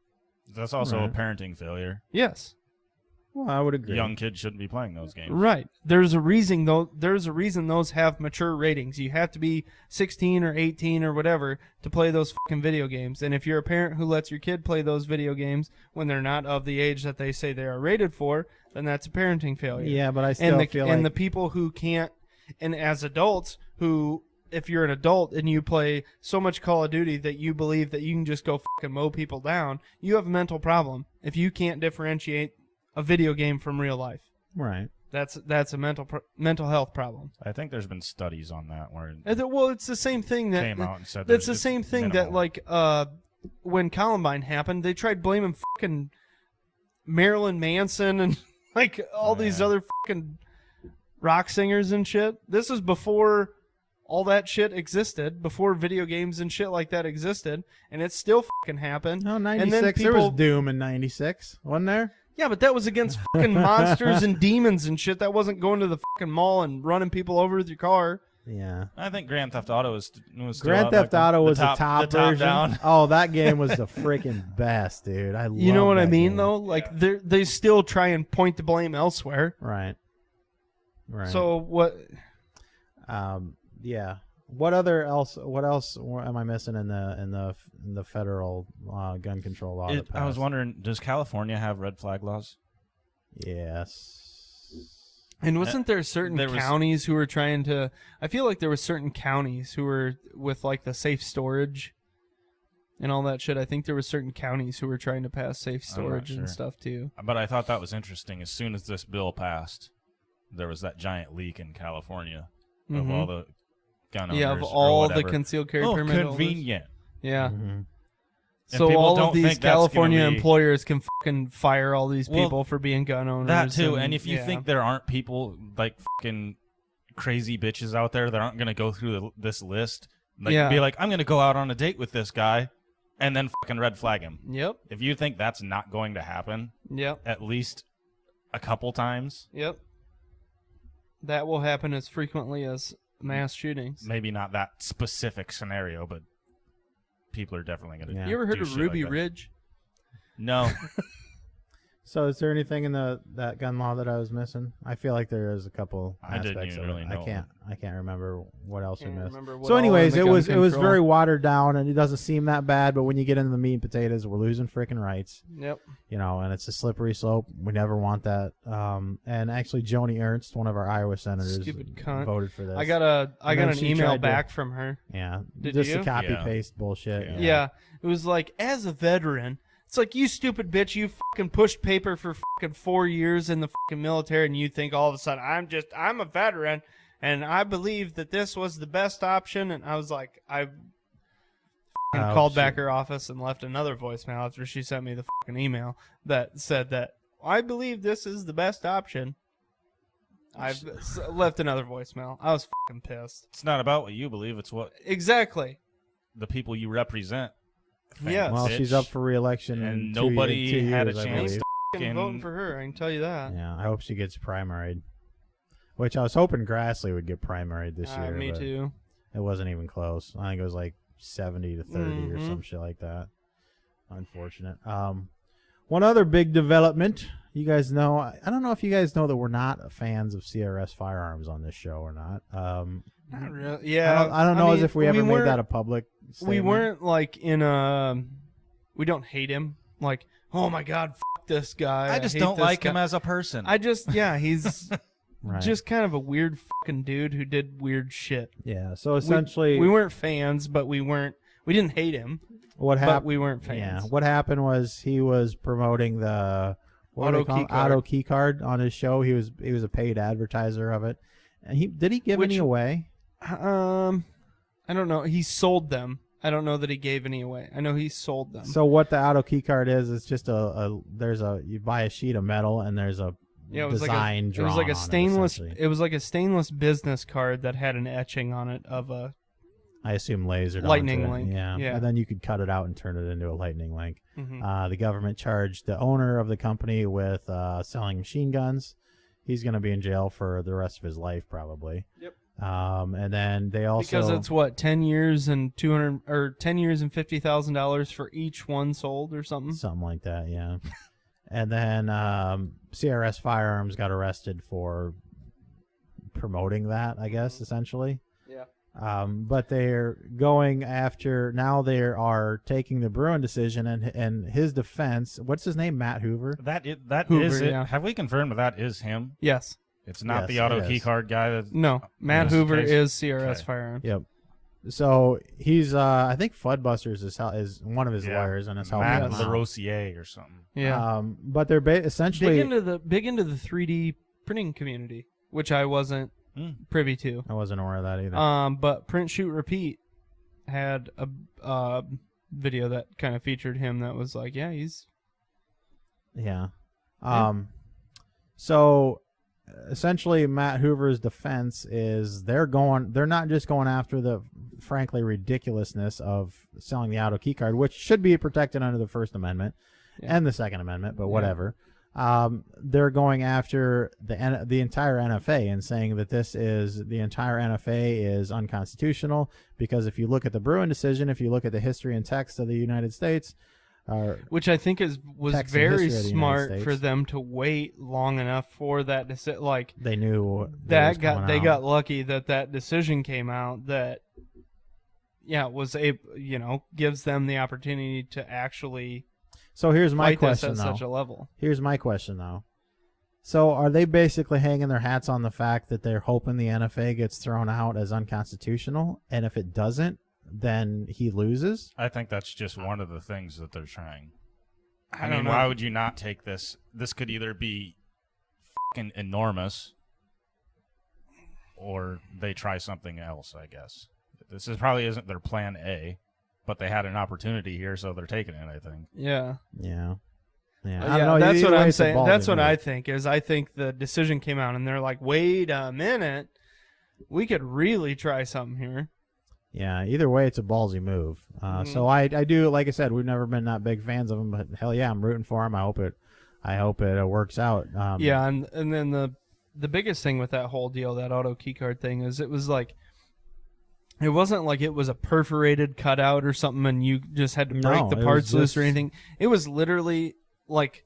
That's also a parenting failure. Yes. Well, I would agree. Young kids shouldn't be playing those games. Right. There's a reason those have mature ratings. You have to be 16 or 18 or whatever to play those fucking video games. And if you're a parent who lets your kid play those video games when they're not of the age that they say they are rated for, then that's a parenting failure. Yeah, but I still feel the people who can't, and as adults who, if you're an adult and you play so much Call of Duty that you believe that you can just go fucking mow people down, you have a mental problem. If you can't differentiate a video game from real life. Right. That's a mental health problem. I think there's been studies on that where it's the same thing that came out and said that's the same thing minimal. that when Columbine happened, they tried blaming fucking Marilyn Manson and all these other fucking rock singers and shit. This was before all that shit existed, before video games and shit like that existed, and it still fucking happened. No, 96. There was Doom in 96, wasn't there? Yeah, but that was against fucking monsters and demons and shit. That wasn't going to the fucking mall and running people over with your car. Yeah. I think Grand Theft Auto was Grand Theft Auto was the top version. Down. Oh, that game was the freaking best, dude. I love You know what I mean, game. though? They still try and point the blame elsewhere. Right. So what? Yeah. What else am I missing in the federal gun control law? I was wondering, does California have red flag laws? Yes. And wasn't there certain counties who were trying to? I feel like there were certain counties who were with like the safe storage and all that shit. I think there were certain counties who were trying to pass safe storage and stuff too. But I thought that was interesting. As soon as this bill passed, there was that giant leak in California of all the gun owners. Yeah, of all the concealed carry permit holders. Convenient. Yeah. Mm-hmm. So all of these California employers can fucking fire all these people for being gun owners. That too. And if you think there aren't people like fucking crazy bitches out there that aren't going to go through this list, like be like, I'm going to go out on a date with this guy and then fucking red flag him. Yep. If you think that's not going to happen, at least a couple times. Yep. That will happen as frequently as mass shootings. Maybe not that specific scenario, but people are definitely going to. Yeah. You ever heard of Ruby Ridge? No. So is there anything in that gun law that I was missing? I feel like there is a couple aspects didn't even of really it. know. I can't remember what else we missed. So anyways, it was very watered down, and it doesn't seem that bad, but when you get into the meat and potatoes, we're losing freaking rights. Yep. You know, and it's a slippery slope. We never want that. And actually Joni Ernst, one of our Iowa senators, voted for this. I got an email back from her. Yeah. Did just you? a copy paste bullshit. Yeah. It was like, as a veteran, it's like, you stupid bitch, you fucking pushed paper for fucking 4 years in the fucking military, and you think all of a sudden, I'm a veteran, and I believe that this was the best option. And I was like, I called back her office and left another voicemail after she sent me the fucking email that said that I believe this is the best option. I've left another voicemail. I was fucking pissed. It's not about what you believe, it's what exactly the people you represent. Yeah. Well, she's up for re-election, and nobody had a chance to voting for her. I can tell you that. Yeah, I hope she gets primaried. Which I was hoping Grassley would get primaried this year. Me too. It wasn't even close. I think it was like 70 to 30 or some shit like that. Unfortunate. One other big development. You guys know, I don't know if you guys know that we're not fans of CRS firearms on this show or not. Not really. Yeah. I don't know as if we ever made that a public statement. We weren't like in a, we don't hate him. Like, oh my God, fuck this guy. I just don't like him as a person. He's just kind of a weird fucking dude who did weird shit. Yeah. So essentially, we weren't fans, but we didn't hate him. But we weren't fans. Yeah. What happened was he was promoting the auto key card on his show. He was a paid advertiser of it. And did he give any away? I don't know. He sold them. I don't know that he gave any away. I know he sold them. So what the auto key card is, it's just you buy a sheet of metal and there's a design drawn. It was like a stainless business card that had an etching on it of a, I assume, lasered lightning link. Yeah. And then you could cut it out and turn it into a lightning link. Mm-hmm. The government charged the owner of the company with selling machine guns. He's going to be in jail for the rest of his life, probably. Yep. And then they also, because it's what, 10 years and $50,000 for each one sold or something like that. Yeah. And then CRS Firearms got arrested for promoting that, I guess, essentially. Yeah. But they're going after, now they are taking the Bruen decision and his defense. What's his name? Matt Hoover? That is Hoover, it. yeah. Have we confirmed that is him? Yes. It's not the auto key card guy. No, Matt Hoover is CRS Firearms. Yep. So he's, I think Floodbusters is one of his lawyers, and it's helping Matt him out. LaRosier or something. Yeah. But they're essentially big into the 3D printing community, which I wasn't privy to. I wasn't aware of that either. But Print Shoot Repeat had a video that kind of featured him that was like, yeah, he's. Yeah. So essentially Matt Hoover's defense is they're not just going after the frankly ridiculousness of selling the auto key card, which should be protected under the First Amendment and the Second Amendment, but whatever. They're going after the entire NFA and saying that the entire NFA is unconstitutional because if you look at the Bruen decision, if you look at the history and text of the United States, which I think was very smart for them to wait long enough for that decision. Like they knew they got lucky that decision came out that gives them the opportunity to actually. So here's my fight question, this at though. Such a level. Here's my question, though. So are they basically hanging their hats on the fact that they're hoping the NFA gets thrown out as unconstitutional, and if it doesn't, then he loses? I think that's just one of the things that they're trying. I mean, don't know. why would you not take this? This could either be fucking enormous, or they try something else, I guess. This probably isn't their plan A, but they had an opportunity here, so they're taking it, I think. Yeah. Yeah. Yeah, I don't know. That's what I'm saying. That's what I think. I think the decision came out, and they're like, "Wait a minute, we could really try something here." Yeah. Either way, it's a ballsy move. So I do, like I said, we've never been that big fans of him, but hell yeah, I'm rooting for him. I hope it works out. Yeah, and then the biggest thing with that whole deal, that auto keycard thing, is it was like. It wasn't like it was a perforated cutout or something, and you just had to break the parts loose or anything. It was literally. Like,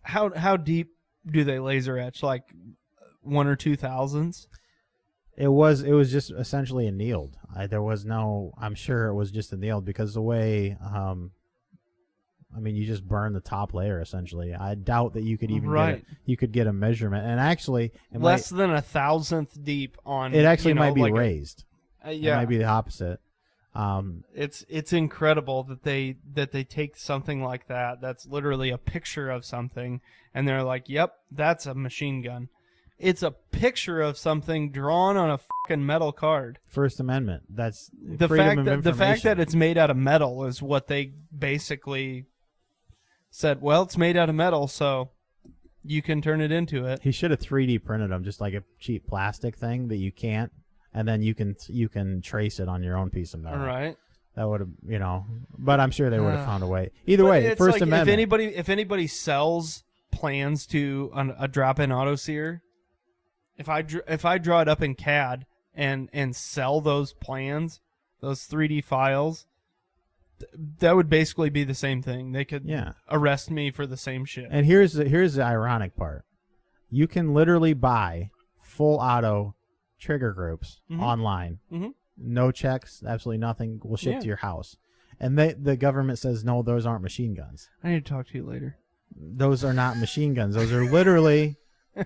how deep do they laser etch? Like 1 or 2 thousandths? It was just essentially annealed. I'm sure it was just annealed because the way, you just burn the top layer essentially. I doubt that you could even get a measurement. And actually, less than 1,000th deep on. It actually might be raised. Yeah, it might be the opposite. It's incredible that they take something like that that's literally a picture of something, and they're like, "Yep, that's a machine gun." It's a picture of something drawn on a fucking metal card. First Amendment. That's the fact that it's made out of metal is what they basically said. Well, it's made out of metal, so you can turn it into it. He should have 3D printed them, just like a cheap plastic thing that you can't. And then you can trace it on your own piece of metal. Right. That would have, but I'm sure they would have found a way. Either way, First Amendment. If anybody sells plans to a drop-in auto sear, if I draw it up in CAD and sell those plans, those 3D files, that would basically be the same thing. They could arrest me for the same shit. And here's the ironic part: you can literally buy full auto trigger groups online. No checks, absolutely nothing. Will ship to your house. And the government says, no, those aren't machine guns. I need to talk to you later. Those are not machine guns. Those are literally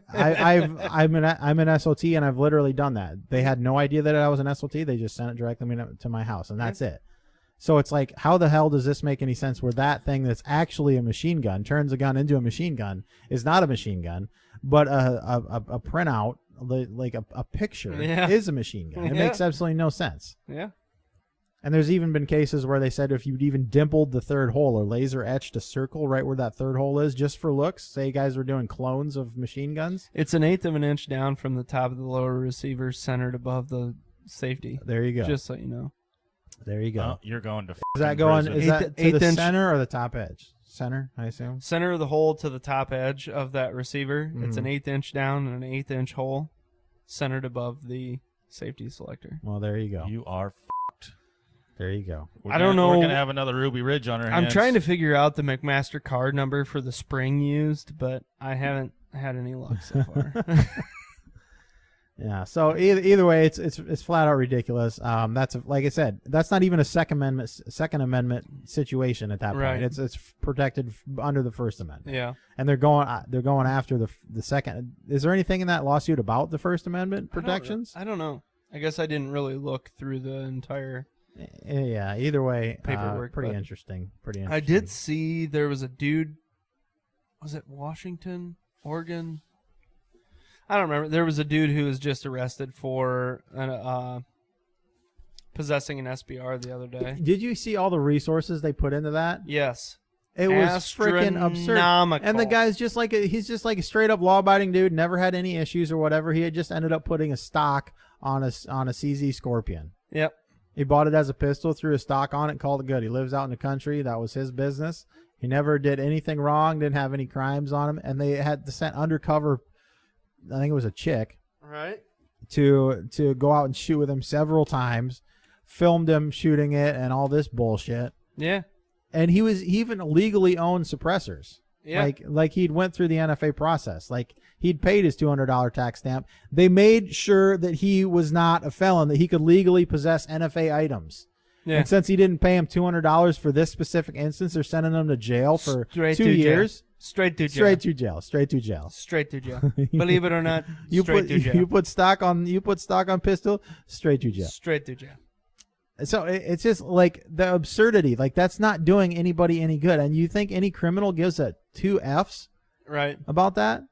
I'm an SOT, and I've literally done that. They had no idea that I was an SOT. They just sent it directly to my house, and that's it. So it's like, how the hell does this make any sense where that thing that's actually a machine gun turns a gun into a machine gun is not a machine gun, but a printout, like a picture is a machine gun. It makes absolutely no sense. Yeah. And there's even been cases where they said if you'd even dimpled the third hole or laser etched a circle right where that third hole is just for looks, say you guys were doing clones of machine guns. It's 1/8 of an inch down from the top of the lower receiver, centered above the safety. There you go. Just so you know. There you go. You're going to. Is that going? Prison. Is that to the center or the top edge? Center, I assume. Center of the hole to the top edge of that receiver. It's an 1/8 inch down and an 1/8 inch hole, centered above the safety selector. Well, there you go. You are. There you go. I don't know. We're gonna have another Ruby Ridge on our hands. I'm trying to figure out the McMaster card number for the spring used, but I haven't had any luck so far. Yeah. So either way, it's flat out ridiculous. That's like I said, that's not even a Second Amendment situation at that point. Right. It's protected under the First Amendment. Yeah. And they're going after the second. Is there anything in that lawsuit about the First Amendment protections? I don't know. I guess I didn't really look through the entire. Yeah. Either way, paperwork. Pretty interesting. I did see there was a dude. Was it Washington, Oregon? I don't remember. There was a dude who was just arrested for possessing an SBR the other day. Did you see all the resources they put into that? Yes. It was freaking absurd. And the guy's just like he's just like a straight up law abiding dude. Never had any issues or whatever. He had just ended up putting a stock on a CZ Scorpion. Yep. He bought it as a pistol, threw a stock on it, called it good. He lives out in the country. That was his business. He never did anything wrong. Didn't have any crimes on him. And they had to send undercover. I think it was a chick, right? To go out and shoot with him several times, filmed him shooting it and all this bullshit. Yeah. And he even legally owned suppressors. Yeah. Like he'd went through the NFA process. Like he'd paid his $200 tax stamp. They made sure that he was not a felon, that he could legally possess NFA items. Yeah. And since he didn't pay him $200 for this specific instance, they're sending him to jail for 2 years. Straight to jail. Straight to jail. Straight to jail. Straight to jail. Believe it or not, straight to jail. You put stock on pistol, straight to jail. Straight to jail. So it's just like the absurdity. Like that's not doing anybody any good. And you think any criminal gives a 2 Fs right about that?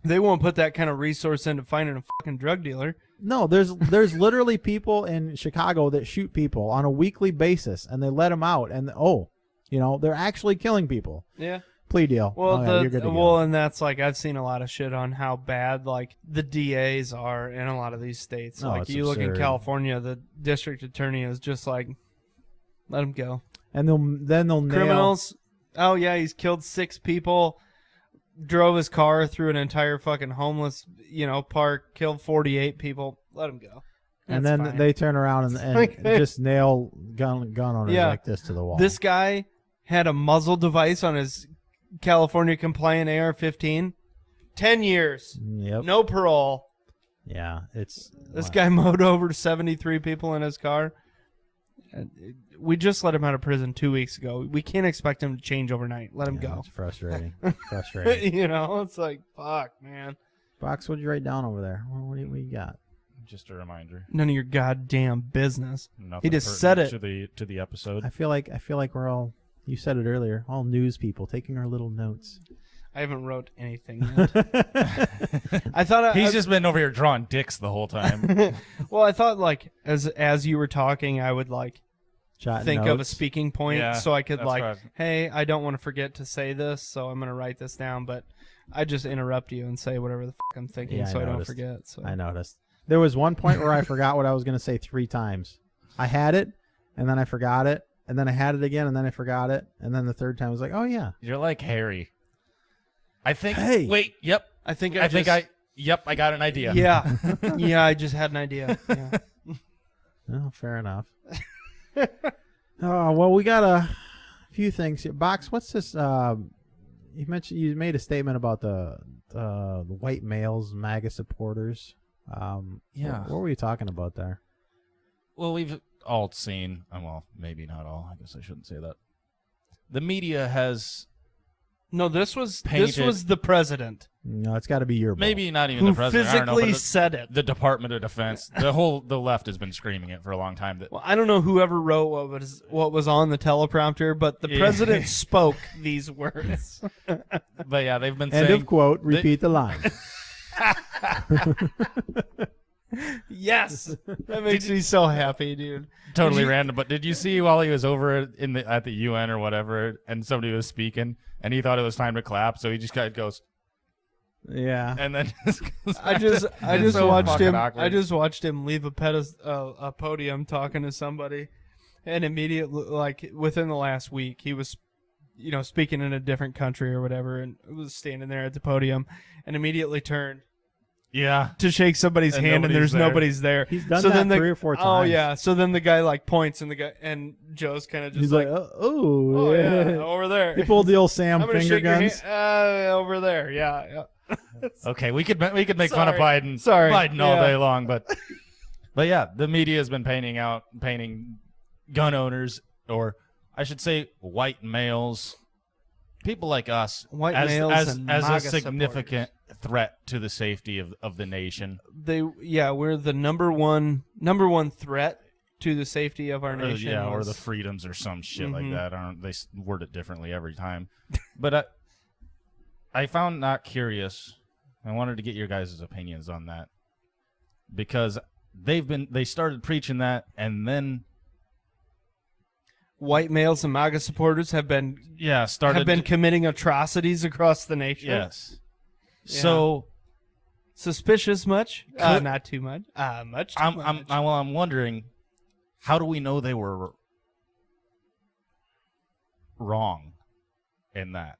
They won't put that kind of resource into finding a fucking drug dealer. No, there's literally people in Chicago that shoot people on a weekly basis, and they let them out, and they're actually killing people. Yeah. Plea deal. Well, and that's like I've seen a lot of shit on how bad like the DAs are in a lot of these states. Like you look in California, the district attorney is just like, let him go. And they'll criminals. Oh yeah, he's killed 6 people, drove his car through an entire fucking homeless park, killed 48 people. Let him go. And then fine. They turn around and just nail gun owners like this to the wall. This guy had a muzzle device on his California compliant AR-15, 10 years, yep. No parole. Yeah, this guy mowed over 73 people in his car. We just let him out of prison 2 weeks ago. We can't expect him to change overnight. Let him go. It's frustrating. Frustrating. It's like fuck, man. Box, what'd you write down over there? What do you got? Just a reminder. None of your goddamn business. Nothing he just said it to the episode. I feel like we're all. You said it earlier. All news people taking our little notes. I haven't wrote anything yet. I thought he's just been over here drawing dicks the whole time. Well, I thought like as you were talking, I would like think notes. Of a speaking point so I could like, hey, I don't want to forget to say this, so I'm gonna write this down. But I just interrupt you and say whatever the fuck I'm thinking, I don't forget. So I noticed. There was one point where I forgot what I was gonna say 3 times. I had it, and then I forgot it. And then I had it again, and then I forgot it. And then the third time I was like, oh, yeah. You're like Harry. I think. Hey. Wait, yep. I got an idea. Yeah. Yeah, I just had an idea. Yeah. Oh, fair enough. Well, we got a few things here. Box, what's this? You made a statement about the white males, MAGA supporters. Yeah. What were you talking about there? Well, we've all seen, well, maybe not all. I guess I shouldn't say that. The media has. No, this was the president. No, it's got to be your. Maybe not even the president. Physically said it. The Department of Defense. The left has been screaming it for a long time. Well, I don't know whoever wrote what was on the teleprompter, but the president spoke these words. But yeah, they've been saying. End of quote. Repeat the line. Yes, that makes me so happy, dude. Totally random, but did you see while he was over at the UN or whatever, and somebody was speaking, and he thought it was time to clap, so he just kind of goes, yeah, and then I just watched him. Awkward. I just watched him leave a podium talking to somebody, and immediately, like within the last week, he was, speaking in a different country or whatever, and was standing there at the podium, and immediately turned. Yeah, to shake somebody's hand and there's nobody's there. He's done that 3 or 4 times. Oh yeah. So then the guy like points and Joe's kind of just he's like oh yeah, over there. He pulled the old Sam finger guns. Over there. Yeah. Okay, we could make fun of Biden. Biden all day long, but yeah, the media has been painting gun owners, or I should say white males, people like us, as a significant threat to the safety of the nation. We're the number one threat to the safety of our nation. Or the freedoms or some shit like that. They word it differently every time. But I found that curious. I wanted to get your guys' opinions on that, because they started preaching that, and then white males and MAGA supporters have been committing atrocities across the nation. Yes. Yeah. So suspicious much? Not too much. Much too much. I'm wondering, how do we know they were wrong in that?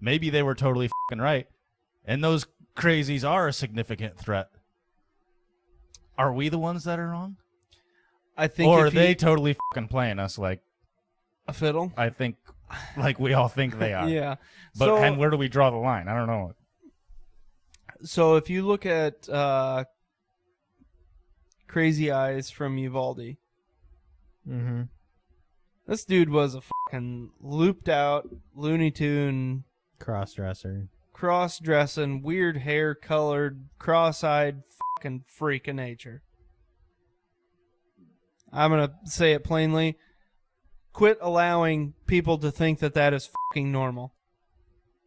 Maybe they were totally fucking right, and those crazies are a significant threat. Are we the ones that are wrong? I think. Or are they totally fucking playing us like a fiddle? I think like we all think they are. Yeah. But and where do we draw the line? I don't know. So if you look at Crazy Eyes from Uvalde, this dude was a fucking looped out Looney Tune cross-dressing, weird hair colored, cross-eyed fucking freak of nature. I'm gonna say it plainly. Quit allowing people to think that that is fucking normal.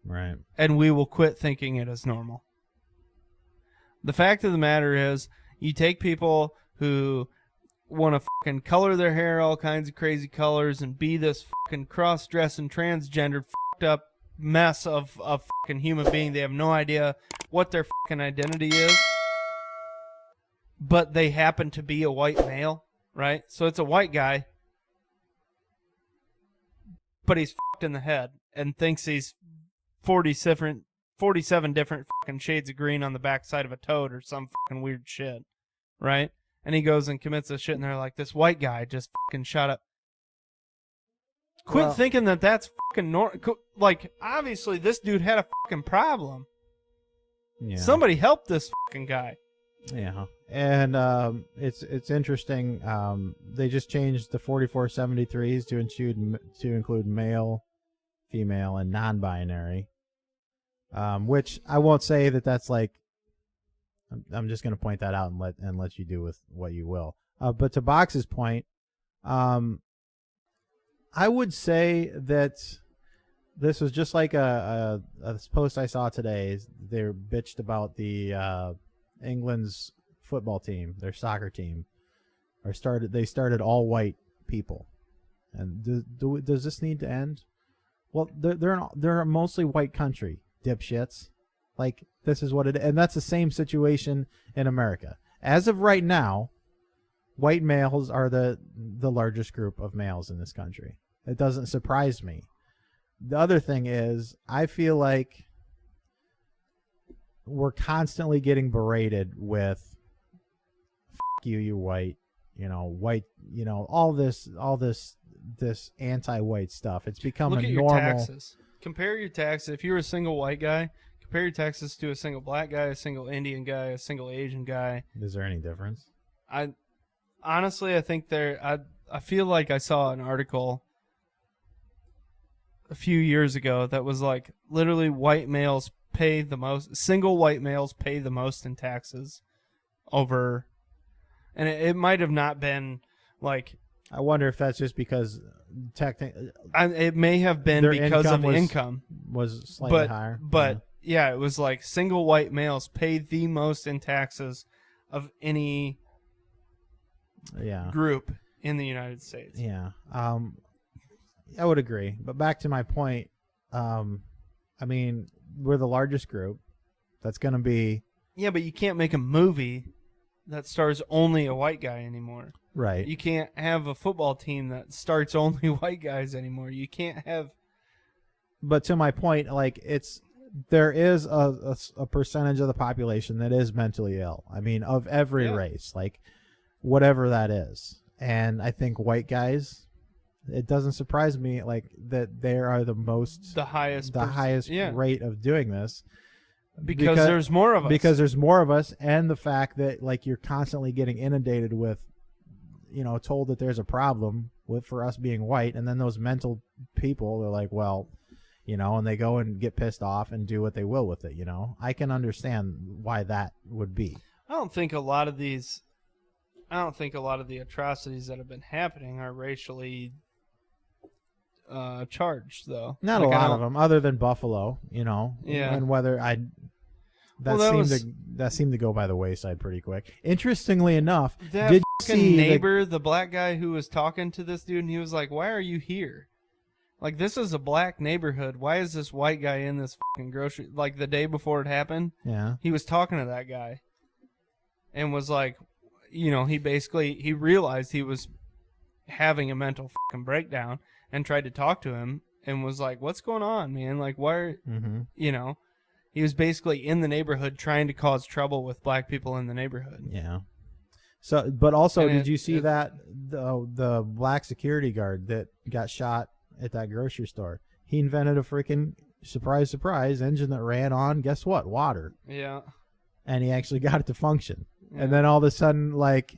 Right. And we will quit thinking it is normal. The fact of the matter is, you take people who want to fucking color their hair all kinds of crazy colors and be this fucking cross-dressing, transgender, fucked up mess of a fucking human being. They have no idea what their fucking identity is, but they happen to be a white male, right? So it's a white guy, but he's fucked in the head and thinks he's 47 different fucking shades of green on the backside of a toad or some fucking weird shit, right? And he goes and commits this shit, and they're like, this white guy just fucking shot up. Quit thinking that that's fucking like, obviously, this dude had a fucking problem. Yeah. Somebody help this fucking guy. Yeah. And it's interesting. They just changed the 4473s to include male, female, and non-binary. Which I won't say that that's like. I'm just going to point that out and let you do with what you will. But to Box's point, I would say that this was just like a post I saw today. They bitched about the England's football team, their soccer team, they started all white people, and does this need to end? Well, they're a mostly white country, dipshits. Like, this is what it is. And that's the same situation in America. As of right now, white males are the largest group of males in this country. It doesn't surprise me. The other thing is, I feel like we're constantly getting berated with "fuck you, you white," white, all this anti-white stuff. It's become Look a at normal. Your taxes. Compare your taxes. If you're a single white guy, compare your taxes to a single black guy, a single Indian guy, a single Asian guy. Is there any difference? I think I feel like I saw an article a few years ago that was like, literally, white males pay the most. Single white males pay the most in taxes over, and it might have not been like. I wonder if that's just because it may have been because of income was slightly higher. But yeah, it was like single white males pay the most in taxes of any group in the United States. Yeah. I would agree. But back to my point, I mean, we're the largest group. That's going to be... Yeah, but you can't make a movie that stars only a white guy anymore. Right. You can't have a football team that starts only white guys anymore. You can't have... But to my point, like, there is a percentage of the population that is mentally ill. I mean, of every race, like, whatever that is. And I think white guys... It doesn't surprise me, like, that they are the highest rate of doing this, because there's more of us. Because there's more of us, and the fact that, like, you're constantly getting inundated with, told that there's a problem for us being white, and then those mental people are like, well, and they go and get pissed off and do what they will with it. I can understand why that would be. I don't think a lot of the atrocities that have been happening are racially charged, though. Not a lot of them, other than Buffalo, Yeah. And whether that seemed to go by the wayside pretty quick. Interestingly enough, that did you fucking see neighbor, the black guy who was talking to this dude, and he was like, "Why are you here? Like, this is a black neighborhood. Why is this white guy in this fucking grocery?" Like, the day before it happened, yeah, he was talking to that guy, and was like, he realized he was having a mental fucking breakdown, and tried to talk to him, and was like, "What's going on, man? Like, why are, he was basically in the neighborhood trying to cause trouble with black people in the neighborhood." Yeah. So, but also, did you see that the black security guard that got shot at that grocery store. He invented a freaking surprise engine that ran on, guess what? Water. Yeah. And he actually got it to function. Yeah. And then all of a sudden, like,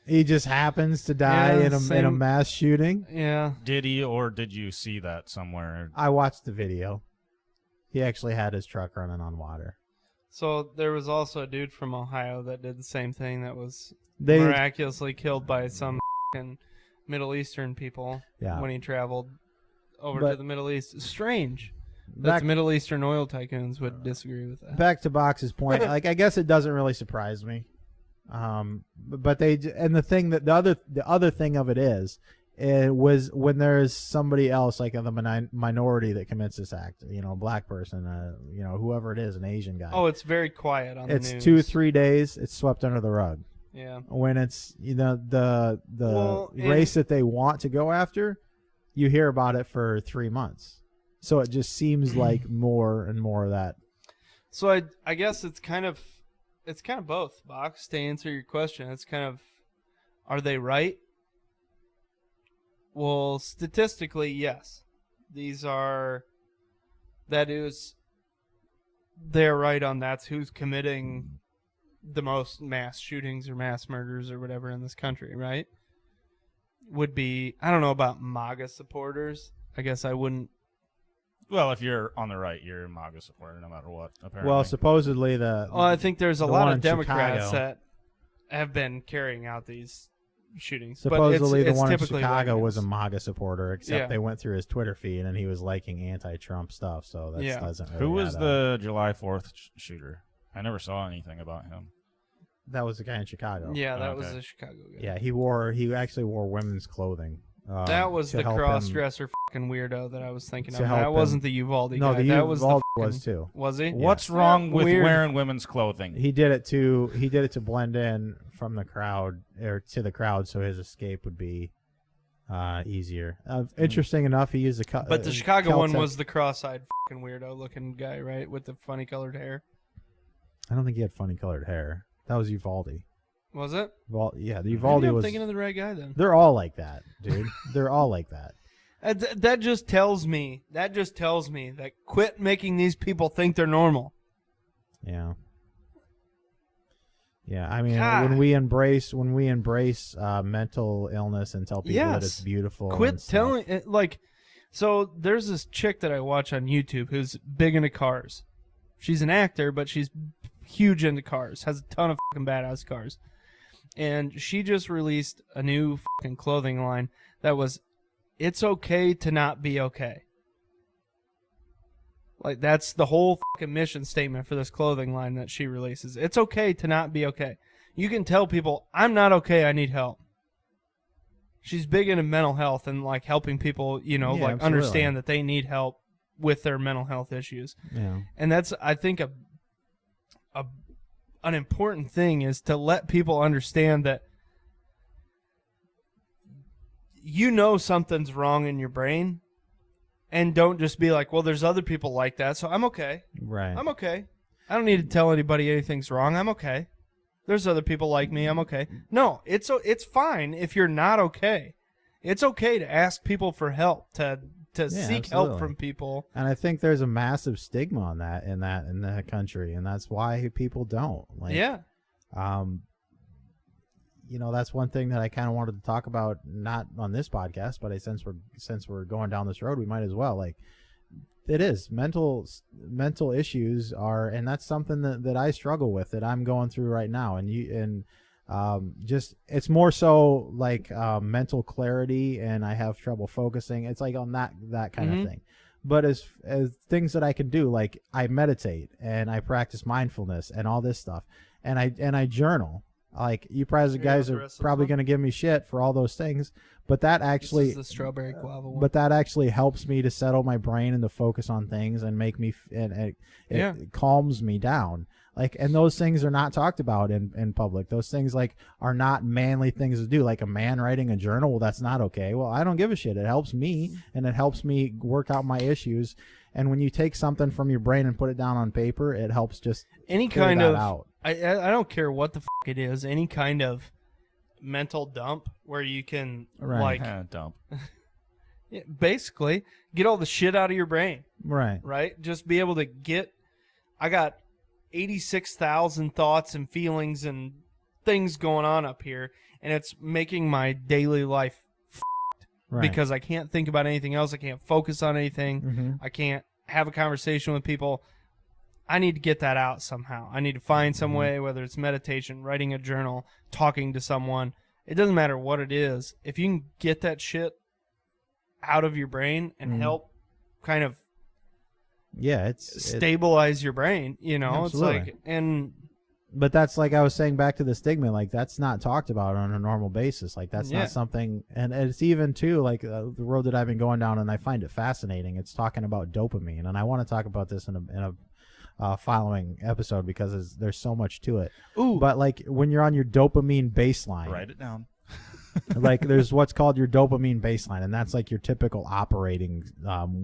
he just happens to die in a mass shooting. Yeah. Did he, or did you see that somewhere? I watched the video. He actually had his truck running on water. So there was also a dude from Ohio that did the same thing that was miraculously killed by some Middle Eastern people when he traveled over to the Middle East. It's strange that the Middle Eastern oil tycoons would disagree with that. Back to Box's point, like, I guess it doesn't really surprise me. But the other thing of it is, it was when there's somebody else like the minority that commits this act, you know, a black person, you know, whoever it is, an Asian guy. Oh, it's very quiet on the news. It's 2-3 days. It's swept under the rug. Yeah. When it's, you know, the race that they want to go after, you hear about it for 3 months. So it just seems like more and more of that. So I guess it's kind of both, Box, to answer your question. It's kind of, are they right? Well, statistically, yes. They're right on that's who's committing the most mass shootings or mass murders or whatever in this country, right? Would be, I don't know about MAGA supporters. I guess I wouldn't. Well, if you're on the right, you're a MAGA supporter no matter what, apparently. Well, supposedly I think there's a lot of Democrats that have been carrying out these shootings. Supposedly but the one in Chicago was a MAGA supporter, except they went through his Twitter feed and he was liking anti-Trump stuff, so that doesn't really Who was the July 4th shooter? I never saw anything about him. That was the guy in Chicago. Yeah, that was the Chicago guy. Yeah, he actually wore women's clothing. That was the cross-dresser fucking weirdo that I was thinking of. That wasn't the Uvalde guy. No, the that Uvalde was too. Was he? What's wrong with wearing women's clothing? He did it to blend in from the crowd or to the crowd, so his escape would be easier. Interesting enough, he used But the Chicago one was the cross-eyed fucking weirdo-looking guy, right, with the funny-colored hair. I don't think he had funny-colored hair. That was Uvalde. Was it? Yeah, the Uvalde was. I'm thinking of the right guy then. They're all like that, dude. They're all like that. That just tells me that quit making these people think they're normal. Yeah. Yeah, I mean, when we embrace mental illness and tell people that it's beautiful. Quit telling it, like. So there's this chick that I watch on YouTube who's big into cars. She's an actor, but she's huge into cars. Has a ton of fucking badass cars. And she just released a new fucking clothing line that was, it's okay to not be okay. Like, that's the whole fucking mission statement for this clothing line that she releases. It's okay to not be okay. You can tell people, I'm not okay, I need help. She's big into mental health and, like, helping people, you know, like, understand that they need help with their mental health issues. Yeah. And that's, I think, an important thing is to let people understand that you know something's wrong in your brain, and don't just be like, well, there's other people like that, so I'm okay. Right. I'm okay. I don't need to tell anybody anything's wrong. I'm okay. There's other people like me. I'm okay. No, it's fine if you're not okay. It's okay to ask people for help, to seek help from people. And I think there's a massive stigma on that in the country, and that's why people don't. Like, you know, that's one thing that I kind of wanted to talk about, not on this podcast, but since we're going down this road, we might as well. Like, it is mental issues are, and that's something that I struggle with, that I'm going through right now. And just, it's more so like mental clarity, and I have trouble focusing. It's like on that kind of thing. But as things that I can do, like I meditate and I practice mindfulness and all this stuff, and I journal. Like, you guys are probably going to give me shit for all those things, but that actually, this is the strawberry guava one. But that actually helps me to settle my brain and to focus on things and make me, and it calms me down. Like, and those things are not talked about in public. Those things, like, are not manly things to do. Like a man writing a journal, well, that's not okay. Well, I don't give a shit. It helps me, and it helps me work out my issues. And when you take something from your brain and put it down on paper, it helps just any kind of out. I don't care what the fuck it is. Any kind of mental dump where you can dump. Yeah, basically, get all the shit out of your brain. Right. Right? Just be able to get... I got 86,000 thoughts and feelings and things going on up here, and it's making my daily life Right. because I can't think about anything else. I can't focus on anything. Mm-hmm. I can't have a conversation with people. I need to get that out somehow. I need to find some way, whether it's meditation, writing a journal, talking to someone. It doesn't matter what it is. If you can get that shit out of your brain and help kind of stabilize your brain, you know, Absolutely. it's like, and but that's like I was saying back to the stigma, like that's not talked about on a normal basis. Like that's not something, and it's even too like the road that I've been going down, and I find it fascinating. It's talking about dopamine, and I want to talk about this in a following episode because there's so much to it. Ooh. But like when you're on your dopamine baseline, Write it down. like there's what's called your dopamine baseline, and that's like your typical operating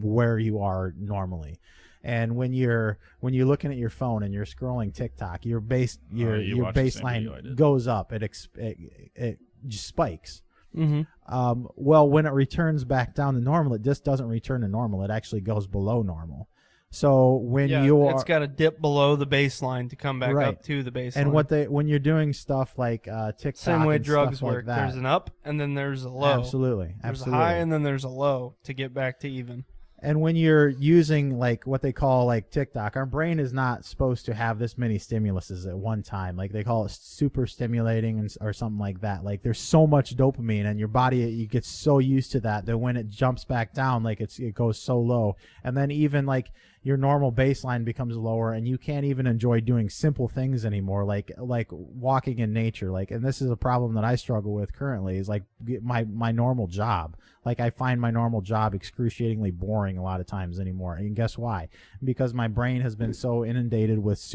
where you are normally. And when you're looking at your phone and you're scrolling TikTok, your baseline goes up. It just spikes. Mm-hmm. Well, when it returns back down to normal, it just doesn't return to normal. It actually goes below normal. So when it's got to dip below the baseline to come back up to the baseline. And when you're doing stuff like TikTok, same way and drugs stuff work. like that, there's an up and then there's a low. Absolutely. There's a high and then there's a low to get back to even. And when you're using like what they call like TikTok, our brain is not supposed to have this many stimuluses at one time. Like they call it super stimulating or something like that. Like there's so much dopamine and your body, you get so used to that when it jumps back down, like it goes so low. And then even like your normal baseline becomes lower and you can't even enjoy doing simple things anymore, like walking in nature. Like, and this is a problem that I struggle with currently is like my normal job. Like I find my normal job excruciatingly boring a lot of times anymore. And guess why? Because my brain has been so inundated with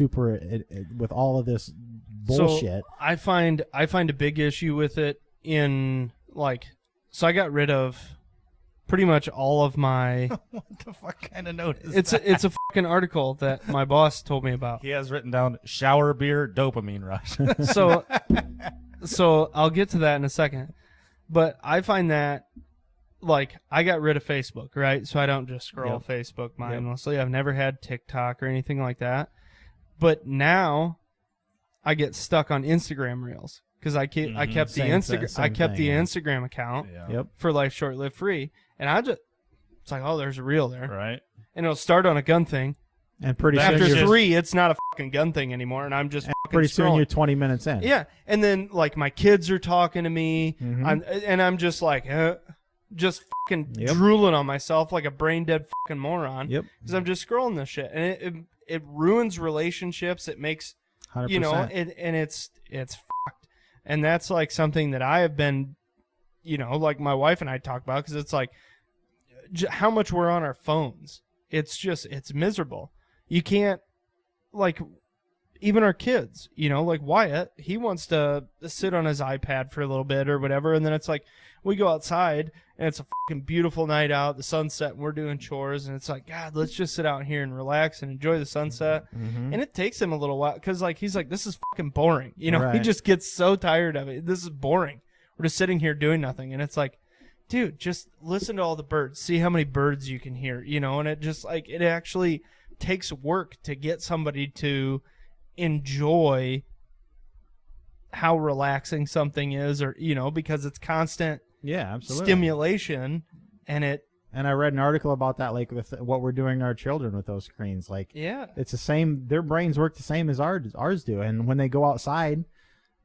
with all of this bullshit. So I find a big issue with it in like, so I got rid of pretty much all of my. What the fuck kind of note is it's that? It's a fucking article that my boss told me about. He has written down shower beer dopamine rush. So I'll get to that in a second. But I find that like I got rid of Facebook, right? So I don't just scroll Facebook mindlessly. I've never had TikTok or anything like that. But now I get stuck on Instagram Reels because I kept the Instagram account for Life Short Live Free, and it's like, oh, there's a reel there, right? And it'll start on a gun thing, and pretty after soon 3, it's not a fucking gun thing anymore, and I'm just pretty soon scrolling. you're 20 minutes in. Yeah, and then like my kids are talking to me, I'm just like, just fucking drooling on myself like a brain dead fucking moron. Because I'm just scrolling this shit, and it ruins relationships. It makes 100%. you know, and it's fucked. And that's like something that I have been, you know, like my wife and I talk about because it's like how much we're on our phones. It's miserable. You can't, like, even our kids, you know, like Wyatt, he wants to sit on his iPad for a little bit or whatever, and then it's like we go outside and it's a fucking beautiful night out, the sunset, and we're doing chores, and it's like, God, let's just sit out here and relax and enjoy the sunset. And it takes him a little while because like he's like, this is fucking boring, you know. He just gets so tired of it. This is boring. We're just sitting here doing nothing, and it's like, dude, just listen to all the birds, see how many birds you can hear, you know. And it just like, it actually takes work to get somebody to enjoy how relaxing something is, or, you know, because it's constant stimulation. And I read an article about that, like with what we're doing to our children with those screens. Like, it's the same, their brains work the same as ours do, and when they go outside,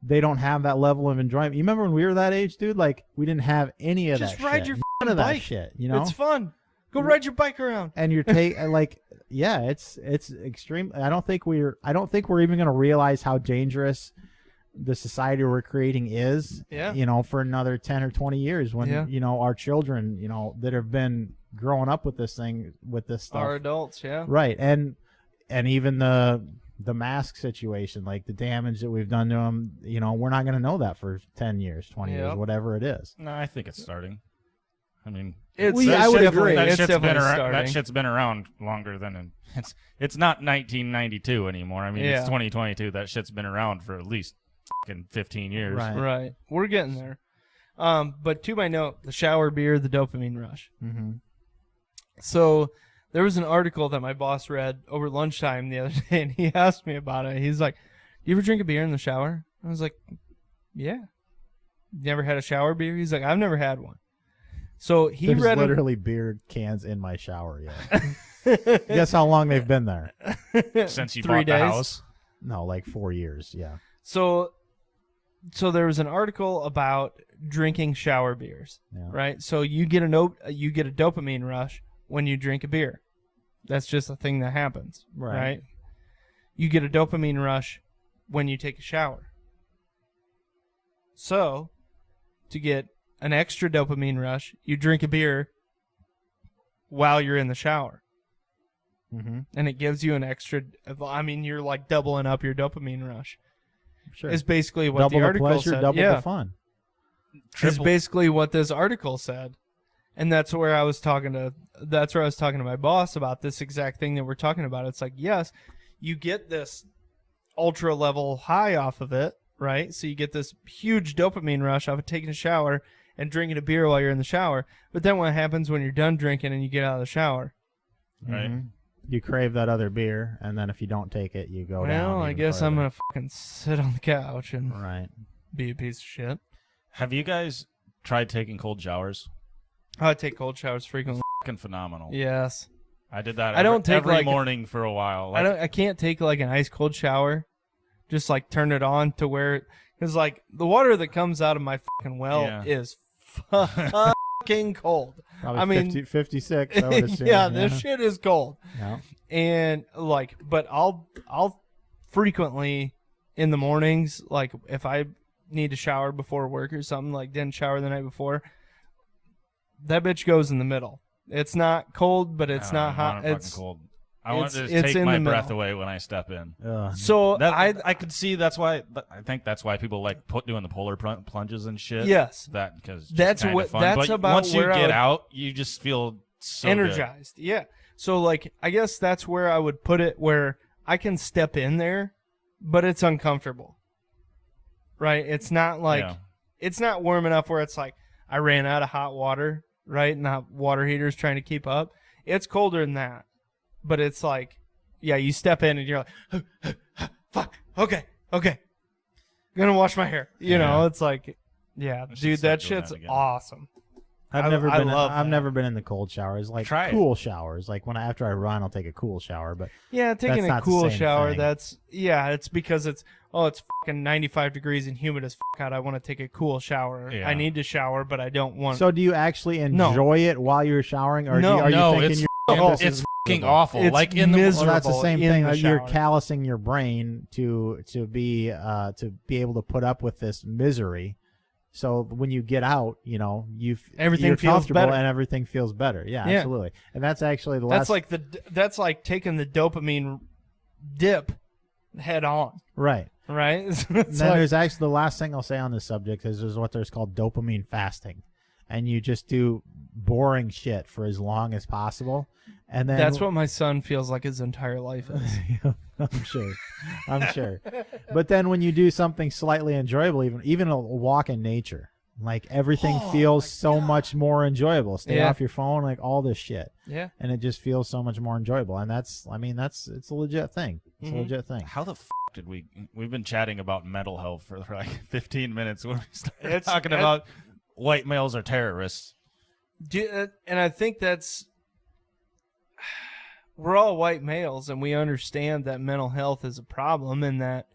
they don't have that level of enjoyment. You remember when we were that age, dude? Like, we didn't have any of that shit. Just ride your None of bike. That shit, you know? It's fun. Go ride your bike around. And you're like, yeah, it's extreme. I don't think we're even going to realize how dangerous the society we're creating is, you know, for another 10 or 20 years when, you know, our children, you know, that have been growing up with this thing, with this stuff. Our adults, Right. And even the mask situation, like the damage that we've done to them, you know, we're not going to know that for 10 years, 20 years, whatever it is. No, I think it's starting. I mean, I would agree. That shit's been around longer than it's not 1992 anymore. I mean, it's 2022. That shit's been around for at least fucking 15 years. Right. Right. We're getting there. But to my note, the shower beer, the dopamine rush. Mm-hmm. So there was an article that my boss read over lunchtime the other day, and he asked me about it. He's like, "Do you ever drink a beer in the shower?" I was like, "Yeah." Never had a shower beer? He's like, "I've never had one." So There's literally beer cans in my shower yet. Guess how long they've been there? Since you 3 bought days? the house? No, like 4 years. Yeah. So there was an article about drinking shower beers, right? So you get a dopamine rush when you drink a beer. That's just a thing that happens, right? You get a dopamine rush when you take a shower. So to get an extra dopamine rush, you drink a beer while you're in the shower. Mm-hmm. And it gives you an extra, I mean, you're like doubling up your dopamine rush. Sure. Is basically what double the article pleasure, said. double the fun. Is basically what this article said. And that's where I was talking to my boss about this exact thing that we're talking about. It's like, yes, you get this ultra level high off of it, right? So you get this huge dopamine rush off of taking a shower and drinking a beer while you're in the shower. But then what happens when you're done drinking and you get out of the shower? Right. Mm-hmm. You crave that other beer, and then if you don't take it, you go down. Well, I guess further. I'm going to fucking sit on the couch and be a piece of shit. Have you guys tried taking cold showers? I take cold showers frequently. Fucking phenomenal. Yes. I did that every morning for a while. I can't take like an ice cold shower. Just like turn it on to where, because like the water that comes out of my fucking well is fucking cold. Probably I mean 56. I would assume. This shit is cold. Yeah. And like, but I'll frequently in the mornings, like if I need to shower before work or something, like didn't shower the night before, that bitch goes in the middle. It's not cold, but it's not hot. It's cold. I want to take my breath away when I step in. So I could see that's why. I think that's why people like doing the polar plunges and shit. Yes, because that's what. Fun. That's but about once where you get out, you just feel so energized. Good. Yeah. So like, I guess that's where I would put it, where I can step in there, but it's uncomfortable. Right? It's not like it's not warm enough where it's like I ran out of hot water. Right? And the water heater's trying to keep up. It's colder than that. But it's like, you step in and you're like, fuck, okay. I'm gonna wash my hair. You know, it's like, dude, that shit's awesome. I've never been in the cold showers. Like cool showers. Like after I run, I'll take a cool shower. But taking a cool shower. Thing. It's because it's fucking 95 degrees and humid as fuck out. I want to take a cool shower. Yeah. I need to shower, but I don't want. So do you actually enjoy it while you're showering, or are you thinking it's fucking awful? It's like in miserable. That's the same thing. You're callousing your brain to be able to put up with this misery. So when you get out, everything you're feels comfortable better. And everything feels better. Yeah, absolutely. And that's actually the last. That's like taking the dopamine dip head on. Right. Right. There's actually the last thing I'll say on this subject is what there's called dopamine fasting, and you just do boring shit for as long as possible, and then that's what my son feels like his entire life is. I'm sure. But then when you do something slightly enjoyable, even a walk in nature, like everything feels so much more enjoyable. Stay off your phone, like all this shit. Yeah. And it just feels so much more enjoyable. And it's a legit thing. It's a legit thing. How the f did we've been chatting about mental health for like 15 minutes when we started talking about white males are terrorists. And I think we're all white males, and we understand that mental health is a problem, and that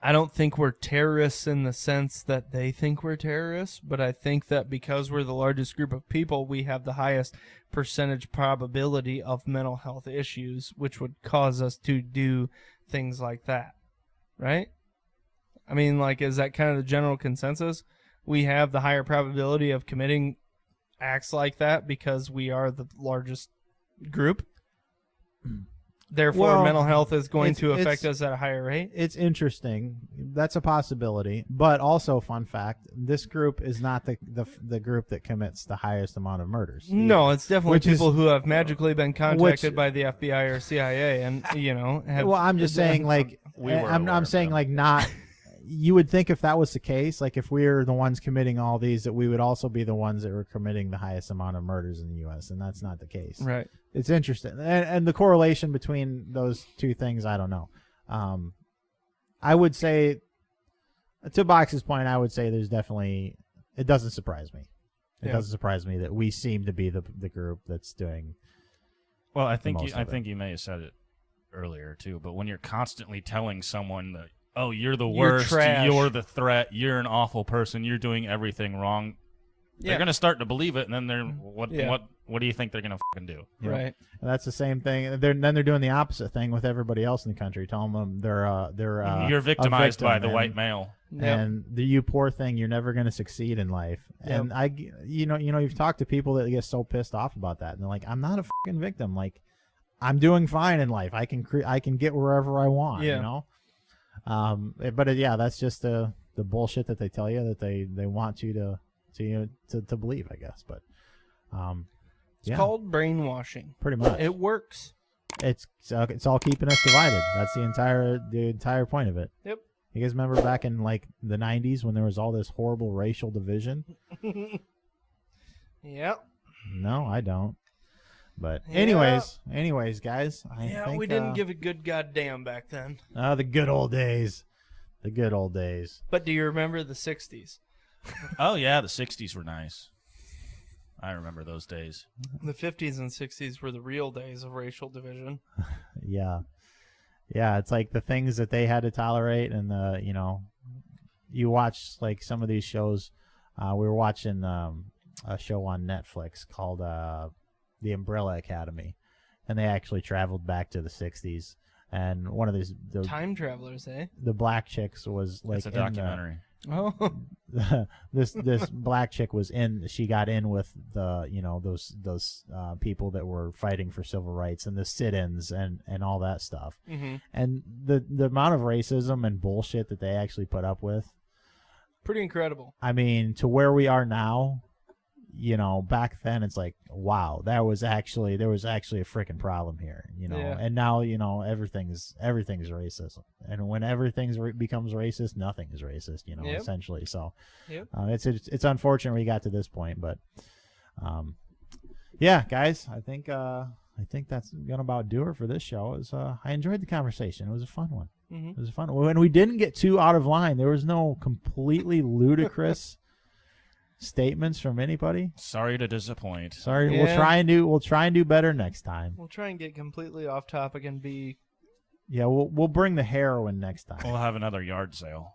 I don't think we're terrorists in the sense that they think we're terrorists, but I think that because we're the largest group of people, we have the highest percentage probability of mental health issues, which would cause us to do things like that, right? I mean, like, is that kind of the general consensus? We have the higher probability of committing acts like that because we are the largest group. Therefore, mental health is going to affect us at a higher rate. It's interesting. That's a possibility. But also, fun fact, this group is not the group that commits the highest amount of murders. No, it's definitely people who have magically been contacted by the FBI or CIA and, have... Well, I'm just saying, like... I'm saying, like, not... you would think if that was the case, like if we're the ones committing all these, that we would also be the ones that were committing the highest amount of murders in the U.S., and that's not the case. Right. It's interesting. And the correlation between those two things, I don't know. I would say, to Box's point, I would say there's definitely, it doesn't surprise me. It doesn't surprise me that we seem to be the group that's doing. Well, I think you may have said it earlier too, but when you're constantly telling someone that, oh, you're the worst, you're the threat, you're an awful person, you're doing everything wrong, they're gonna start to believe it, and then they're what do you think they're gonna fucking do? Right. And that's the same thing. Then they're doing the opposite thing with everybody else in the country, telling them they're you're victimized by the and, white male. And you poor thing, you're never going to succeed in life. And you've talked to people that get so pissed off about that, and they're like, I'm not a fucking victim. Like, I'm doing fine in life. I can get wherever I want. You know. That's just the bullshit that they tell you that they want you to believe, I guess. But it's called brainwashing. Pretty much. It works. It's all keeping us divided. That's the entire point of it. Yep. You guys remember back in like the 90s when there was all this horrible racial division? Yep. No, I don't. But anyways, guys, I think we didn't give a good goddamn back then. The good old days. The good old days. But do you remember the 60s? Oh yeah, the 60s were nice. I remember those days. The 50s and 60s were the real days of racial division. Yeah. Yeah, it's like the things that they had to tolerate, and you watch like some of these shows. We were watching a show on Netflix called The Umbrella Academy, and they actually traveled back to the 60s. And one of these time travelers, eh? The black chicks was like it's a documentary. This black chick was in. She got in with the those people that were fighting for civil rights and the sit-ins and all that stuff. Mm-hmm. And the amount of racism and bullshit that they actually put up with, pretty incredible. I mean, to where we are now, back then it's like, wow, there was actually a freaking problem here, and now everything's racist, and when everything becomes racist, nothing is racist, essentially. So it's unfortunate we got to this point, but guys, I think that's gonna about do it for this show. I enjoyed the conversation. It was a fun one. Mm-hmm. It was a fun one, and we didn't get too out of line. There was no completely ludicrous statements from anybody. Sorry to disappoint. Sorry. We'll try and do better next time. We'll try and get completely off topic and be. Yeah, we'll bring the heroin next time. We'll have another yard sale.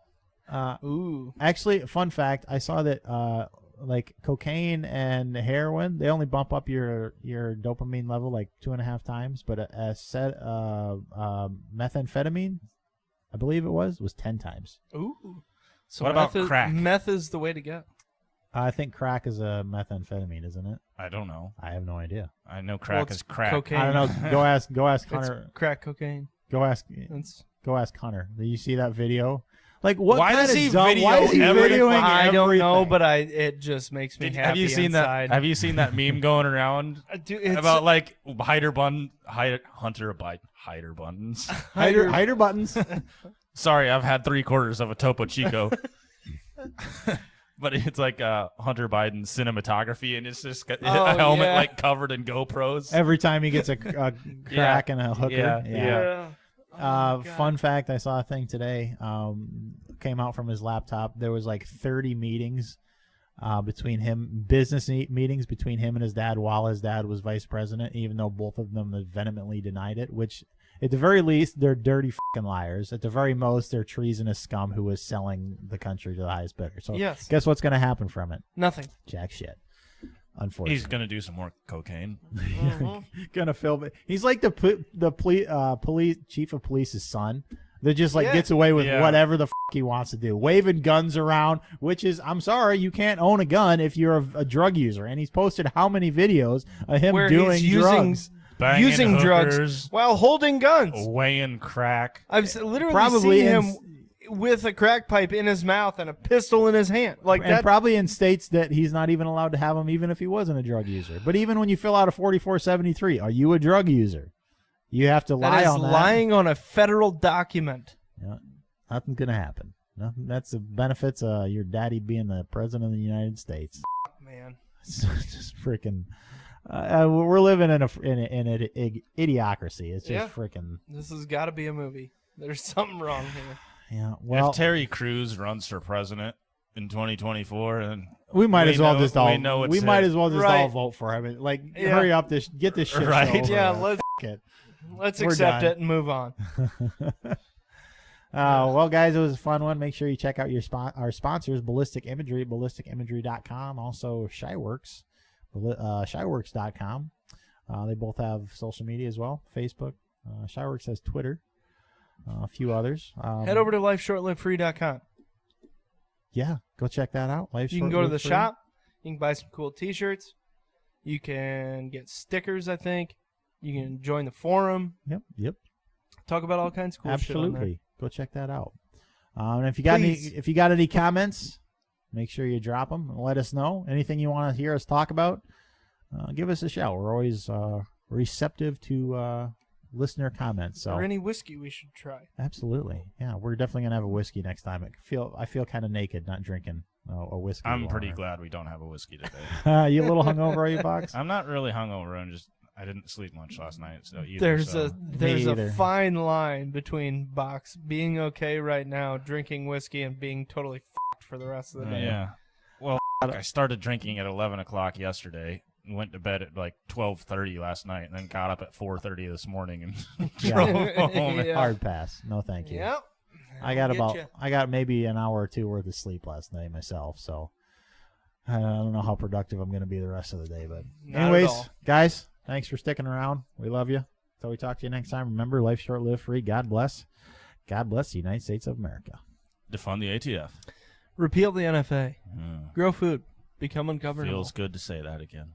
Ooh. Actually, fun fact: I saw that like cocaine and heroin, they only bump up your dopamine level like 2.5 times, but methamphetamine, I believe it was 10 times. Ooh. So what about crack? Meth is the way to go. I think crack is a methamphetamine, isn't it? I don't know. I have no idea. I know crack is crack. Cocaine. I don't know. Go ask Hunter. It's crack cocaine. Go ask Hunter. Did you see that video? Like, what? Why kind does he of dumb, video why is he videoing I don't know, everything? but it just makes me happy. Have you seen inside. that? Have you seen that meme going around about like Hider buttons? Hider buttons. Sorry, I've had 3/4 of a Topo Chico. But it's like Hunter Biden cinematography, and it's just got a helmet like covered in GoPros. Every time he gets a crack and a hooker. Fun fact, I saw a thing today, came out from his laptop. There was like 30 meetings between him, business meetings between him and his dad while his dad was vice president, even though both of them vehemently denied it, which at the very least, they're dirty fucking liars. At the very most, they're treasonous scum who is selling the country to the highest bidder. So guess what's going to happen from it? Nothing. Jack shit. Unfortunately. He's going to do some more cocaine. Gonna film it. He's like the police chief of police's son that just like gets away with whatever the fuck he wants to do. Waving guns around, which is, I'm sorry, you can't own a gun if you're a drug user. And he's posted how many videos of him doing drugs. Using drugs while holding guns. Weighing crack. I've literally seen him with a crack pipe in his mouth and a pistol in his hand. And probably in states that he's not even allowed to have them, even if he wasn't a drug user. But even when you fill out a 4473, are you a drug user? You have to lie on that. That is lying on a federal document. Yeah, nothing's going to happen. No, that's the benefits of your daddy being the president of the United States. Man, it's just freaking. We're living in an idiocracy. It's just freaking. This has got to be a movie. There's something wrong here. Yeah. Well, if Terry Crews runs for president in 2024, and we might as well just all vote for him. Like, hurry up, get this shit right. show. Yeah, let's accept it and move on. Well, guys, it was a fun one. Make sure you check out our sponsors, Ballistic Imagery, ballistikimagery.com, also Shyworks, Shyworks.com. They both have social media as well, Facebook. Shyworks has Twitter, a few others. Head over to lifeshortlivefree.com. Yeah, go check that out. You can go to the shop. You can buy some cool T-shirts. You can get stickers, I think. You can join the forum. Yep. Talk about all kinds of cool shit on there. Absolutely. Go check that out. And if you got any comments, make sure you drop them and let us know. Anything you want to hear us talk about, give us a shout. We're always receptive to listener comments. So, or any whiskey we should try. Absolutely. Yeah, we're definitely gonna have a whiskey next time. I feel kind of naked not drinking a whiskey. I'm pretty glad we don't have a whiskey today. You a little hungover, are you, Box? I'm not really hungover. I didn't sleep much last night. So there's a fine line between Box being okay right now, drinking whiskey, and being totally f***ed for the rest of the day. Yeah. Well, I started drinking at 11 o'clock yesterday. Went to bed at like 12:30 last night, and then got up at 4:30 this morning and drove home. Yeah. Hard pass. No, thank you. Yep. I got maybe an hour or two worth of sleep last night myself, so I don't know how productive I'm going to be the rest of the day. But anyways, guys, thanks for sticking around. We love you. Until we talk to you next time, remember, life short, live free. God bless. God bless the United States of America. Defund the ATF. Repeal the NFA. Grow food. Become ungovernable. Feels good to say that again.